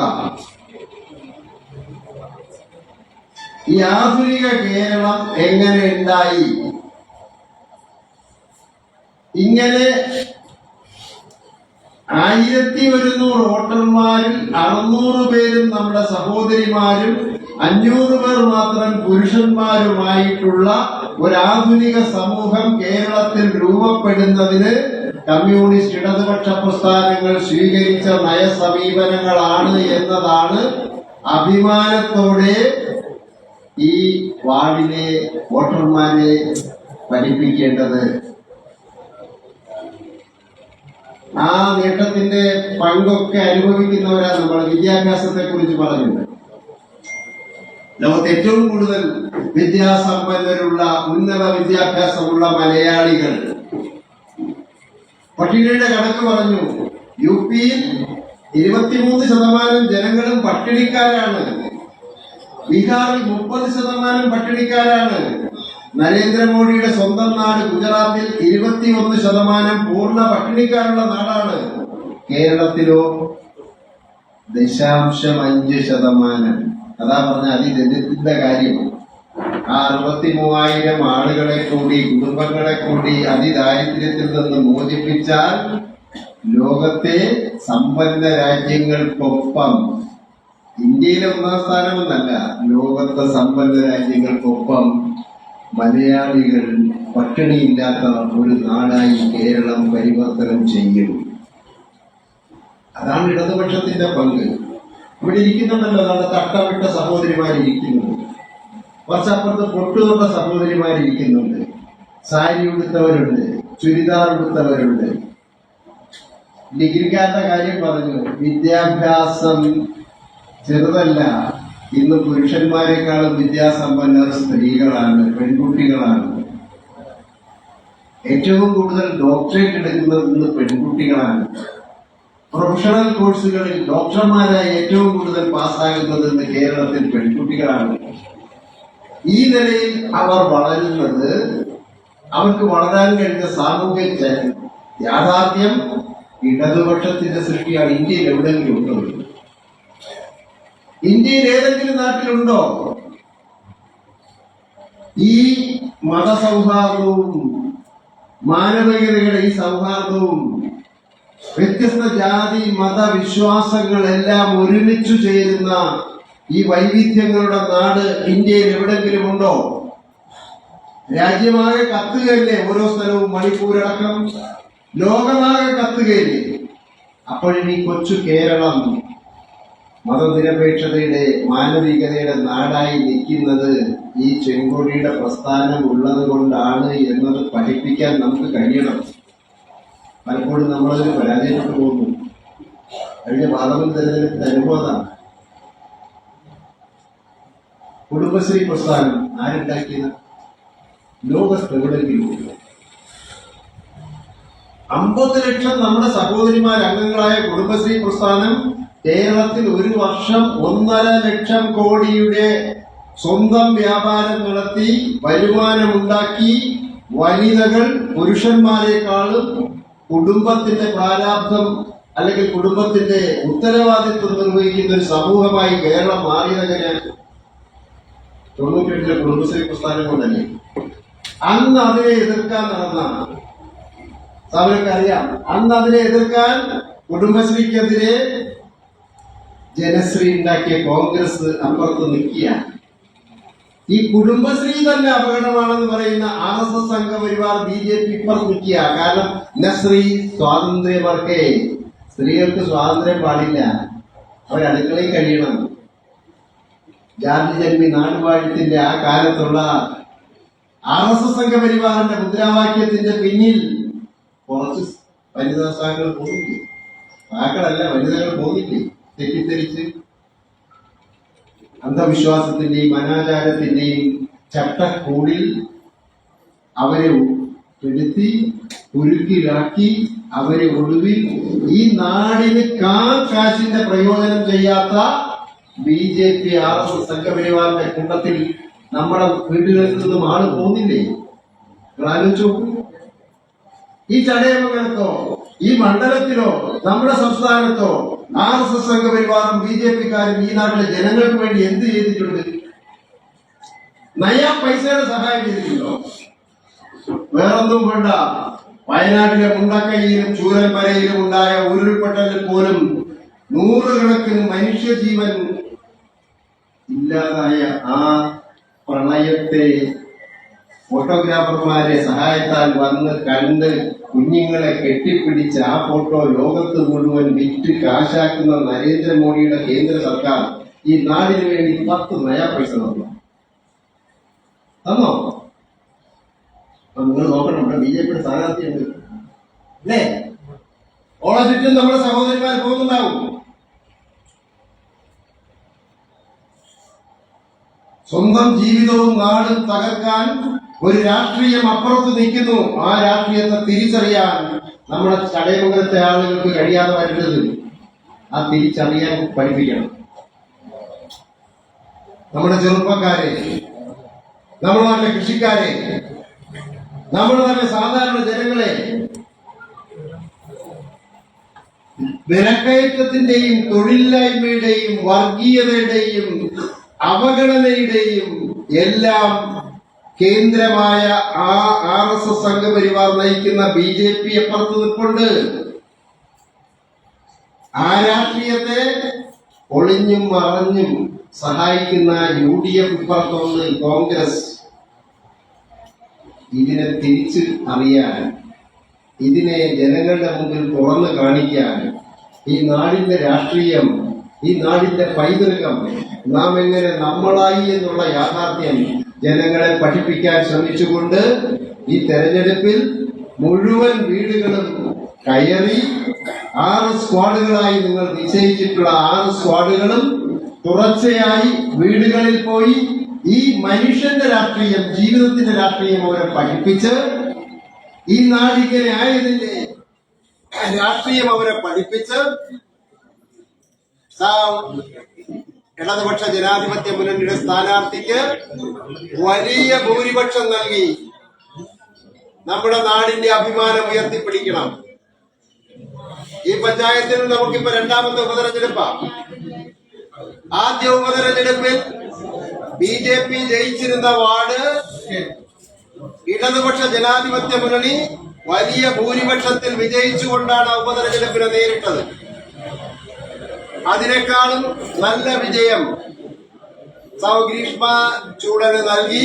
ഈ ആധുനിക കേരളം എങ്ങനെ ഉണ്ടായി? ഇങ്ങനെ 1100 വോട്ടർമാരിൽ 600 പേരും നമ്മുടെ സഹോദരിമാരും 500 പേർ മാത്രം പുരുഷന്മാരുമായിട്ടുള്ള ഒരാധുനിക സമൂഹം കേരളത്തിൽ രൂപപ്പെടുന്നതിന് കമ്മ്യൂണിസ്റ്റ് ഇടതുപക്ഷ പ്രസ്ഥാനങ്ങൾ സ്വീകരിച്ച നയസമീപനങ്ങളാണ് എന്നതാണ് അഭിമാനത്തോടെ ഈ വാർഡിലെ വോട്ടർമാരെ പഠിപ്പിക്കേണ്ടത്. ആ നേട്ടത്തിന്റെ പങ്കൊക്കെ അനുഭവിക്കുന്നവരാണ് നമ്മൾ. വിദ്യാഭ്യാസത്തെ കുറിച്ച് പറഞ്ഞത്, ലോകത്ത് ഏറ്റവും കൂടുതൽ വിദ്യാസമ്പന്നരുള്ള, ഉന്നത വിദ്യാഭ്യാസമുള്ള മലയാളികൾ. പട്ടിണിയുടെ കണക്ക് പറഞ്ഞു, UP-യിൽ 23% ജനങ്ങളും പട്ടിണിക്കാരാണ്. ബീഹാറിൽ 30% പട്ടിണിക്കാരാണ്. നരേന്ദ്രമോദിയുടെ സ്വന്തം നാട് ഗുജറാത്തിൽ 21% പൂർണ്ണ പട്ടിണിക്കാരുള്ള നാടാണ്. കേരളത്തിലോ 0.5%. അതാ പറഞ്ഞ അതിദരിദ്രത്തിന്റെ കാര്യം. ആ 63,000 ആളുകളെ കൂടി, കുടുംബങ്ങളെ കൂടി അതിദാരിദ്ര്യത്തിൽ നിന്ന് മോചിപ്പിച്ചാൽ ലോകത്തെ സമ്പന്ന രാജ്യങ്ങൾക്കൊപ്പം, ഇന്ത്യയിലെ 1-ാം സ്ഥാനമെന്നല്ല, ലോകത്തെ സമ്പന്ന രാജ്യങ്ങൾക്കൊപ്പം മലയാളികൾ പട്ടിണിയില്ലാത്ത ഒരു നാടായി കേരളം പരിവർത്തനം ചെയ്യും. അതാണ് ഇടതുപക്ഷത്തിന്റെ പങ്ക്. ഇവിടെ ഇരിക്കുന്നുണ്ടല്ലോ, അതാണ് തട്ടമിട്ട സഹോദരിമാരിയ്ക്കുന്നുണ്ട്, കുറച്ചപ്പുറത്ത് പൊട്ടുതൊട്ട സഹോദരിമാരിയ്ക്കുന്നുണ്ട്, സാരി ഉടുത്തവരുണ്ട്, ചുരിദാർ ഉടുത്തവരുണ്ട്. ഡിഗ്രിക്കാരുടെ കാര്യം പറഞ്ഞു. വിദ്യാഭ്യാസം ചെറുതല്ല. ഇന്ന് പുരുഷന്മാരെക്കാളും വിദ്യാസമ്പന്നർ സ്ത്രീകളാണ്, പെൺകുട്ടികളാണ്. ഏറ്റവും കൂടുതൽ ഡോക്ടറേറ്റ് എടുക്കുന്നത് ഇന്ന് പെൺകുട്ടികളാണ്. പ്രൊഫഷണൽ കോഴ്സുകളിൽ ഡോക്ടർമാരായി ഏറ്റവും കൂടുതൽ പാസ്സാകുന്നത് ഇന്ന് കേരളത്തിൽ പെൺകുട്ടികളാണ്. ഈ നിലയിൽ അവർ വളരുന്നത് അവർക്ക് വളരാൻ കഴിഞ്ഞ സാമൂഹിക യാഥാർത്ഥ്യം ഇടതുപക്ഷത്തിന്റെ സൃഷ്ടിയാണ്. ഇന്ത്യയിൽ എവിടെയെങ്കിലും ഉണ്ടോ? ഇന്ത്യയിൽ ഏതെങ്കിലും നാട്ടിലുണ്ടോ ഈ മതസൗഹാർദ്ദവും മാനവികതയുടെ ഈ സൗഹാർദ്ദവും വ്യത്യസ്ത ജാതി മത വിശ്വാസങ്ങളെല്ലാം ഒരുമിച്ചു ചേരുന്ന ഈ വൈവിധ്യങ്ങളുടെ നാട് ഇന്ത്യയിൽ എവിടെയെങ്കിലും ഉണ്ടോ? രാജ്യമാകെ കത്തുകയല്ലേ ഓരോ സ്ഥലവും, മണിപ്പൂരടക്കം ലോകമാകെ കത്തുകയില്ലേ? അപ്പോഴിനി കൊച്ചു കേരളം മതനിരപേക്ഷതയുടെ മാനവികതയുടെ നാടായി നിൽക്കുന്നത് ഈ ചെങ്കൊടിയുടെ പ്രസ്ഥാനം ഉള്ളത് കൊണ്ടാണ് എന്നത് പഠിപ്പിക്കാൻ നമുക്ക് കഴിയണം. പലപ്പോഴും നമ്മളതിന് പരാജയപ്പെട്ടു പോകുന്നു. കഴിഞ്ഞ പാർലമെന്റ് തെരഞ്ഞെടുപ്പിന്റെ അനുഭവമാണ്. കുടുംബശ്രീ പ്രസ്ഥാനം ആരുണ്ടാക്കിയത്? ലോകത്തെവിടെയെങ്കിലും 50 ലക്ഷം നമ്മുടെ സഹോദരിമാർ അംഗങ്ങളായ കുടുംബശ്രീ പ്രസ്ഥാനം കേരളത്തിൽ ഒരു വർഷം 1.5 ലക്ഷം കോടിയുടെ സ്വന്തം വ്യാപാരം നടത്തി വരുമാനമുണ്ടാക്കി. വനിതകൾ പുരുഷന്മാരെക്കാളും കുടുംബത്തിന്റെ പ്രാരാബ്ധം അല്ലെങ്കിൽ കുടുംബത്തിന്റെ ഉത്തരവാദിത്വം നിർവഹിക്കുന്ന ഒരു സമൂഹമായി കേരളം മാറിയതെങ്ങനെ? 98 കുടുംബശ്രീ പ്രസ്ഥാനം കൊണ്ടല്ലേ. അന്ന് അതിനെ എതിർക്കാൻ നടന്ന സാറിനൊക്കറിയാം. അന്ന് അതിനെ എതിർക്കാൻ കുടുംബശ്രീക്കെതിരെ ജനശ്രീ ഉണ്ടാക്കിയ കോൺഗ്രസ് അപ്പുറത്ത് നിൽക്കുക. ഈ കുടുംബശ്രീ തന്നെ അപകടമാണെന്ന് പറയുന്ന RSS സംഘപരിവാർ BJP ഇപ്പുറത്ത് നിൽക്കുക. കാരണം നസ്രീ സ്വാതന്ത്ര്യമൊക്കെ, സ്ത്രീകൾക്ക് സ്വാതന്ത്ര്യം പാടില്ല, അവരടുക്കളയിൽ കഴിയണം. ജാതി ജന്മി നാടുവാഴത്തിന്റെ ആ കാലത്തുള്ള RSS സംഘപരിവാറിന്റെ മുദ്രാവാക്യത്തിന്റെ പിന്നിൽ കുറച്ച് വനിതാ സഹാക്കൾ പോന്നില്ലേ? സഹാക്കളല്ല, വനിതകൾ പോന്നില്ലേ? തെറ്റിദ്ധരിച്ച് അന്ധവിശ്വാസത്തിന്റെയും അനാചാരത്തിന്റെയും ചട്ടക്കൂടിൽ അവരെ പെടുത്തി ഉരുക്കിയിറക്കി അവരെ ഒടുവിൽ ഈ നാടിന് കാശിന്റെ പ്രയോജനം ചെയ്യാത്ത BJP RSS സംഘപരിവാറിന്റെ കൂട്ടത്തിൽ നമ്മുടെ വീടുകളിൽ നിന്നും ആള് പോകുന്നില്ലേ? ആലോചിച്ചു. ഈ ചടയമംഗലത്തോ ഈ മണ്ഡലത്തിലോ നമ്മുടെ സംസ്ഥാനത്തോ RSS സംഘപരിവാറും BJPക്കാരും ഈ നാട്ടിലെ ജനങ്ങൾക്ക് വേണ്ടി എന്ത് ചെയ്തിട്ടുണ്ട്? നയാ പൈസയുടെ സഹായം ചെയ്തിട്ടുണ്ടോ? വേറൊന്നും വേണ്ട. വയനാട്ടിലെ മുണ്ടക്കയിലും ചൂരൽമലയിലും ഉണ്ടായ ഉരുൾപൊട്ടലിൽ പോലും നൂറുകണക്കിന് മനുഷ്യജീവൻ ഇല്ലാതായ ആ പ്രളയത്തെ ഫോട്ടോഗ്രാഫർമാരെ സഹായത്താൽ വന്ന് കണ്ട് കുഞ്ഞുങ്ങളെ കെട്ടിപ്പിടിച്ച് ആ ഫോട്ടോ ലോകത്ത് മുഴുവൻ വിറ്റ് കാശാക്കുന്ന നരേന്ദ്രമോദിയുടെ കേന്ദ്ര സർക്കാർ ഈ നാടിന് വേണ്ടി 10 നയാ പൈസ തന്നു. നിങ്ങൾ നോക്കണം, ഇവിടെ BJPയുടെ സ്ഥാനാർത്ഥിയുണ്ട് അല്ലേ? ഓളെ ചുറ്റും നമ്മുടെ സഹോദരിമാർ പോകുന്നുണ്ടാവും. സ്വന്തം ജീവിതവും നാടും തകർക്കാൻ ഒരു രാഷ്ട്രീയം അപ്പുറത്ത് നിൽക്കുന്നു. ആ രാഷ്ട്രീയത്തെ തിരിച്ചറിയാൻ നമ്മുടെ ചടയമംഗലത്തെ ആളുകൾക്ക് കഴിയാതെ വരുന്നത് ആ തിരിച്ചറിയാൻ പഠിപ്പിക്കണം. നമ്മുടെ ചെറുപ്പക്കാരെ, നമ്മുടെ നാട്ടിലെ കൃഷിക്കാരെ, നമ്മുടെ നാട്ടിലെ സാധാരണ ജനങ്ങളെ വിലക്കയറ്റത്തിന്റെയും തൊഴിലില്ലായ്മയുടെയും വർഗീയതയുടെയും അവഗണനയുടെയും എല്ലാം കേന്ദ്രമായ ആ RSS സംഘപരിവാർ നയിക്കുന്ന BJP അപ്പുറത്ത് നിൽപ്പുണ്ട്. ആ രാഷ്ട്രീയത്തെ ഒളിഞ്ഞും മറഞ്ഞും സഹായിക്കുന്ന UDF ഇപ്പുറത്തൊന്ന് കോൺഗ്രസ്. ഇതിനെ തിരിച്ച് അറിയാൻ, ഇതിനെ ജനങ്ങളുടെ മുമ്പിൽ തുറന്നു കാണിക്കാൻ, ഈ നാടിന്റെ രാഷ്ട്രീയം, ഈ നാടിന്റെ പൈതൃകം, നാം എങ്ങനെ നമ്മളായി എന്നുള്ള യാഥാർത്ഥ്യം ജനങ്ങളെ പഠിപ്പിക്കാൻ ശ്രമിച്ചുകൊണ്ട് ഈ തെരഞ്ഞെടുപ്പിൽ മുഴുവൻ വീടുകളും കയറി 6 സ്ക്വാഡുകളായി നിങ്ങൾ നിശ്ചയിച്ചിട്ടുള്ള 6 സ്ക്വാഡുകളും തുടർച്ചയായി വീടുകളിൽ പോയി ഈ മനുഷ്യന്റെ രാഷ്ട്രീയം, ജീവിതത്തിന്റെ രാഷ്ട്രീയം അവരെ പഠിപ്പിച്ച് ഈ നാടിങ്ങനെ ആയതിന്റെ രാഷ്ട്രീയം അവരെ പഠിപ്പിച്ച് ഇടതുപക്ഷ ജനാധിപത്യ മുന്നണിയുടെ സ്ഥാനാർത്ഥിക്ക് വലിയ ഭൂരിപക്ഷം നൽകി നമ്മുടെ നാടിന്റെ അഭിമാനം ഉയർത്തിപ്പിടിക്കണം. ഈ പഞ്ചായത്തിൽ നമുക്കിപ്പോ 2ാമത്തെ ഉപതെരഞ്ഞെടുപ്പാണ്. ആദ്യ ഉപതെരഞ്ഞെടുപ്പിൽ BJP ജയിച്ചിരുന്ന വാർഡ് ഇടതുപക്ഷ ജനാധിപത്യ മുന്നണി വലിയ ഭൂരിപക്ഷത്തിൽ വിജയിച്ചുകൊണ്ടാണ് ഉപതെരഞ്ഞെടുപ്പിനെ നേരിട്ടത്. അതിനേക്കാളും നല്ല വിജയം ഗ്രീഷ്മ ചൂടന് നൽകി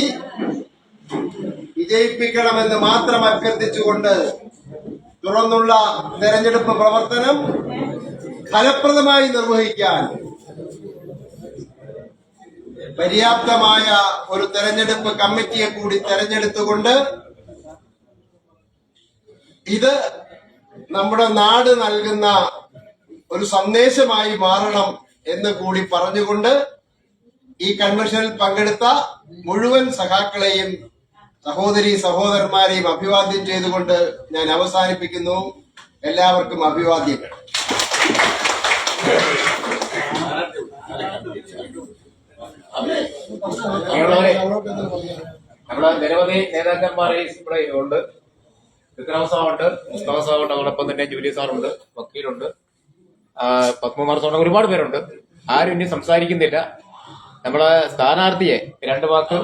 വിജയിപ്പിക്കണമെന്ന് മാത്രം അഭ്യർത്ഥിച്ചുകൊണ്ട് തുറന്നുള്ള തെരഞ്ഞെടുപ്പ് പ്രവർത്തനം ഫലപ്രദമായി നിർവഹിക്കാൻ പര്യാപ്തമായ ഒരു തെരഞ്ഞെടുപ്പ് കമ്മിറ്റിയെ കൂടി തെരഞ്ഞെടുത്തുകൊണ്ട് ഇത് നമ്മുടെ നാട് നൽകുന്ന ഒരു സന്ദേശമായി മാറണം എന്ന് കൂടി പറഞ്ഞുകൊണ്ട് ഈ കൺവെൻഷനിൽ പങ്കെടുത്ത മുഴുവൻ സഖാക്കളെയും സഹോദരി സഹോദരന്മാരെയും അഭിവാദ്യം ചെയ്തുകൊണ്ട് ഞാൻ അവസാനിപ്പിക്കുന്നു. എല്ലാവർക്കും അഭിവാദ്യങ്ങൾ. നമ്മുടെ നിരവധി നേതാക്കന്മാർ ഇവിടെ ഉണ്ട്. വിക്രം സാറുണ്ട്, മുസ്തഫ സാറുണ്ട്, അതോടൊപ്പം തന്നെ ജൂലി സാറുണ്ട്, വക്കീലുണ്ട്, പത്മകുമാർ സാറുണ്ട്, ഒരുപാട് പേരുണ്ട്. ആരും ഇനി സംസാരിക്കുന്നില്ല. നമ്മളെ സ്ഥാനാർത്ഥിയെ 2 വാക്ക്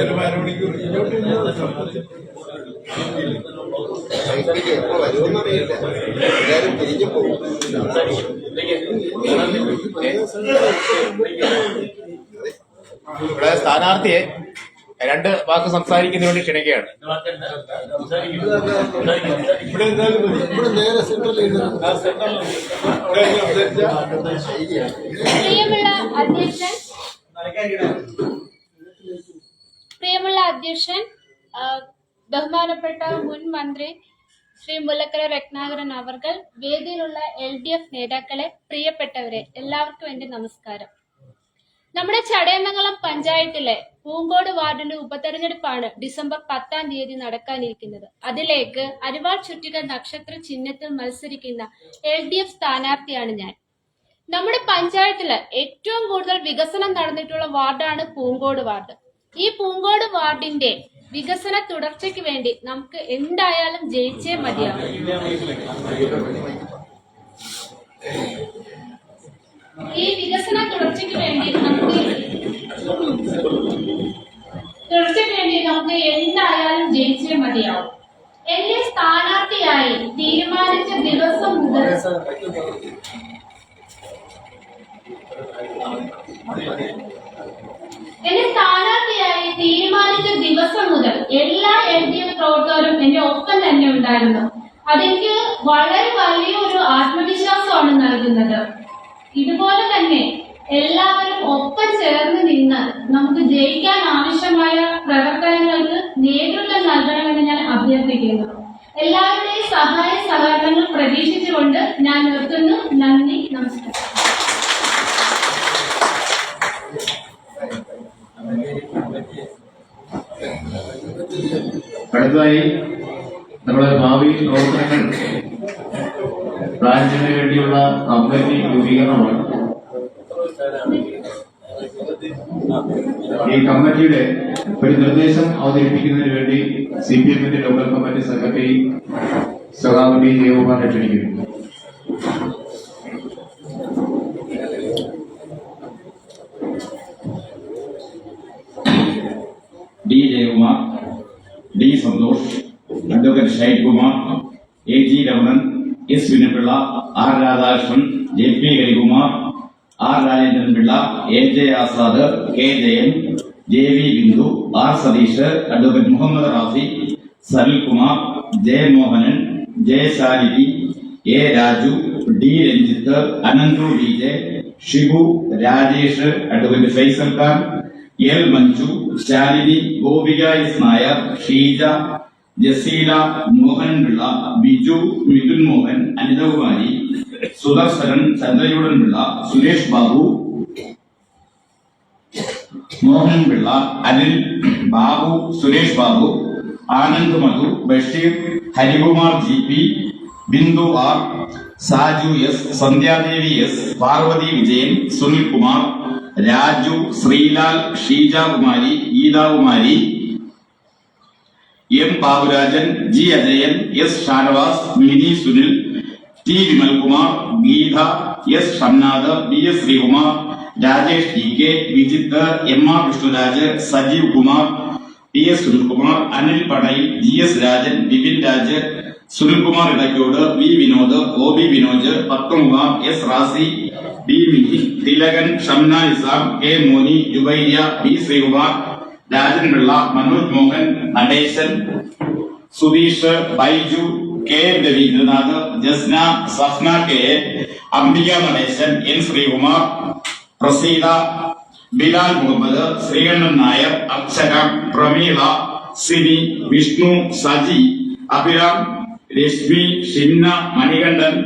എല്ലാവരും തിരിഞ്ഞു പോകും. ഇവിടെ സ്ഥാനാർത്ഥിയെ 2 വാക്ക് സംസാരിക്കുന്നതിന് വേണ്ടി ക്ഷണിക്കുകയാണ്. പ്രിയമുള്ള അധ്യക്ഷൻ, ബഹുമാനപ്പെട്ട മുൻ മന്ത്രി ശ്രീ മുല്ലക്കര രത്നാകരൻ അവർകൾ, വേദിയിലുള്ള LDF നേതാക്കളെ, പ്രിയപ്പെട്ടവരെ, എല്ലാവർക്കും എന്റെ നമസ്കാരം. നമ്മുടെ ചടയമംഗലം പഞ്ചായത്തിലെ പൂങ്കോട് വാർഡിന്റെ ഉപതെരഞ്ഞെടുപ്പാണ് ഡിസംബർ 10-ാം തീയതി നടക്കാനിരിക്കുന്നത്. അതിലേക്ക് അരിവാൾ ചുറ്റിക നക്ഷത്ര ചിഹ്നത്തിൽ മത്സരിക്കുന്ന LDF സ്ഥാനാർത്ഥിയാണ് ഞാൻ. നമ്മുടെ പഞ്ചായത്തില് ഏറ്റവും കൂടുതൽ വികസനം നടന്നിട്ടുള്ള വാർഡാണ് പൂങ്കോട് വാർഡ്. ഈ പൂങ്കോട് വാർഡിന്റെ വികസന തുടർച്ചയ്ക്ക് വേണ്ടി നമുക്ക് എന്തായാലും ജയിച്ചേ മതിയാവും. ഈ വികസന തുടർച്ചയ്ക്ക് വേണ്ടി നമുക്ക് എന്തായാലും ജയിച്ചേ മതിയാവും. എന്നെ സ്ഥാനാർത്ഥിയായി തീരുമാനിച്ച ദിവസം മുതൽ എല്ലാ LDF പ്രവർത്തകരും എന്റെ ഒപ്പം തന്നെ ഉണ്ടായിരുന്നു. അതെനിക്ക് വളരെ വലിയൊരു ആത്മവിശ്വാസമാണ് നൽകുന്നത്. ഇതുപോലെ തന്നെ എല്ലാവരും ഒപ്പം ചേർന്ന് നിന്ന് നമുക്ക് ജയിക്കാൻ ആവശ്യമായ പ്രവർത്തനങ്ങൾക്ക് നേതൃത്വം നൽകണമെന്ന് ഞാൻ അഭ്യർത്ഥിക്കുന്നു. എല്ലാവരുടെയും സഹായ സഹകരണങ്ങൾ പ്രതീക്ഷിച്ചുകൊണ്ട് ഞാൻ നിർത്തുന്നു. നന്ദി, നമസ്കാരം. അടുത്തതായി നമ്മുടെ ഭാവി പ്രവർത്തനങ്ങൾ ബ്രാഞ്ചിന് വേണ്ടിയുള്ള കമ്മിറ്റി രൂപീകരണമാണ്. ഈ കമ്മിറ്റിയുടെ ഒരു നിർദ്ദേശം അവതരിപ്പിക്കുന്നതിന് വേണ്ടി CPM-ന്റെ ലോക്കൽ കമ്മിറ്റി സെക്രട്ടറി സഖാവ് ജയഗോപാലിനെ ക്ഷണിക്കുന്നു. Vijayakumar, D Santhosh, advocate Shine Kumar, A G Ramanan, S Vinapillai, R Radhakrishnan, J P Harikumar, R Rajendran Pillai, A J Azad, K Jayan, J V Bindu, R Satheesh, advocate Muhammad Rafi, Sanilkumar, J Mohanan, J Shalini, A Raju, D Ranjith, Ananthu D J, Shibu, Rajesh, advocate Faisal Khan, L Manju, Shalini, Gopika S Nair, Sheeja, Jaseela, Mohan Pillai, Biju, Mithun Mohan, Anithakumari, Sudarsanan, Chandrachoodan Pillai, Suresh Babu, Mohan Pillai, Anil Babu, Suresh Babu, Anand Madhu, Basheer, Harikumar G P, Bindu R, Saju S, Sandhyadevi S, Parvathi Vijayan, Sunilkumar, Raju, Sreelal, Sheejakumari, Geethakumari, M Baburajan, G Ajayan, S Shanavas, Mini Sunil, T Vimalkumar, Geetha, S Shamnath, B S Sreekumar, Rajesh T K, Vijith, M R Vishnuraj, Sajeev Kumar, T S Sunilkumar, Anil Padayil, G S Rajan, Bipin Raj, Sunilkumar Edakkode, V Vinod, O B Vinoj, Padmakumar, S Razi, B Mini, Thilakan, Shamna Nizam, K Moni, Jubairiya, B Sreekumar, Rajan Pillai, Manoj Mohan, Natesan, Sudheesh, Baiju, K Raveendranath, Jasna, Safna K, Ambika Natesan, N Sreekumar, Praseetha, Bilal Muhammad, Sreekantan Nair, Akshara, Prameela, Sini, Vishnu, Saji, Abhiram, Reshmi, Shinna, Manikandan,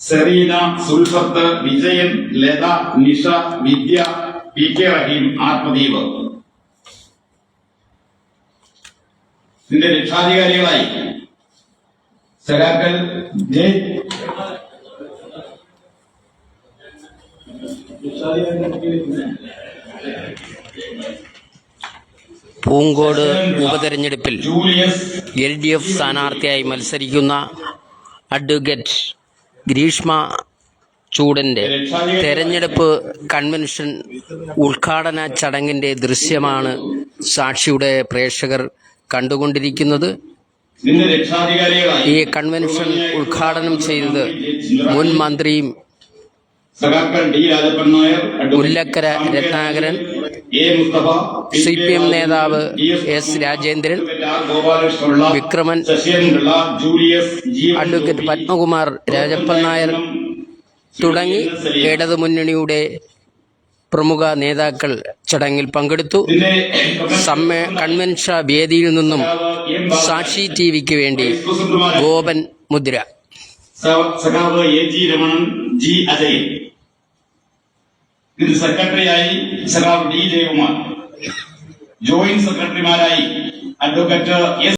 Sereena, Sulfath, Vijayan, Latha, Nisha, Vidya, P K Raheem, Athmadeep. ഇതിന്റെ രക്ഷാധികാരികളായി സഖാക്കൾ J Poonkode ഉപതെരഞ്ഞെടുപ്പിൽ Julius, LDF സ്ഥാനാർത്ഥിയായി മത്സരിക്കുന്ന advocate Greeshma ചൂടന്റെ തെരഞ്ഞെടുപ്പ് convention ഉദ്ഘാടന ചടങ്ങിന്റെ ദൃശ്യമാണ് സാക്ഷിയുടെ പ്രേക്ഷകർ കണ്ടുകൊണ്ടിരിക്കുന്നത്. ഇതിന്റെ രക്ഷാധികാരികളായി ഈ കൺവെൻഷൻ ഉദ്ഘാടനം ചെയ്തത് മുൻ മന്ത്രിയും സഖാക്കൾ D Rajappan Nair, Mullakkara Ratnakaran, A Musthafa, CPM നേതാവ് S Rajendran, Vikraman, Sasidharan Pillai, Julius, advocate Padmakumar, Rajappan Nair തുടങ്ങി ഇടതുമുന്നണിയുടെ പ്രമുഖ നേതാക്കൾ ചടങ്ങിൽ പങ്കെടുത്തു. കൺവെൻഷൻ വേദിയിൽ നിന്നും സാക്ഷി TVക്ക് വേണ്ടി ഗോപൻ മുദ്ര. സഖാവ് A G Ramanan, G Ajayan. ഇതിൽ സെക്രട്ടറിയായി സഖാവ് ഡി ജയകുമാർ, ജോയിന്റ് സെക്രട്ടറിമാരായി അഡ്വക്കേറ്റ് എസ്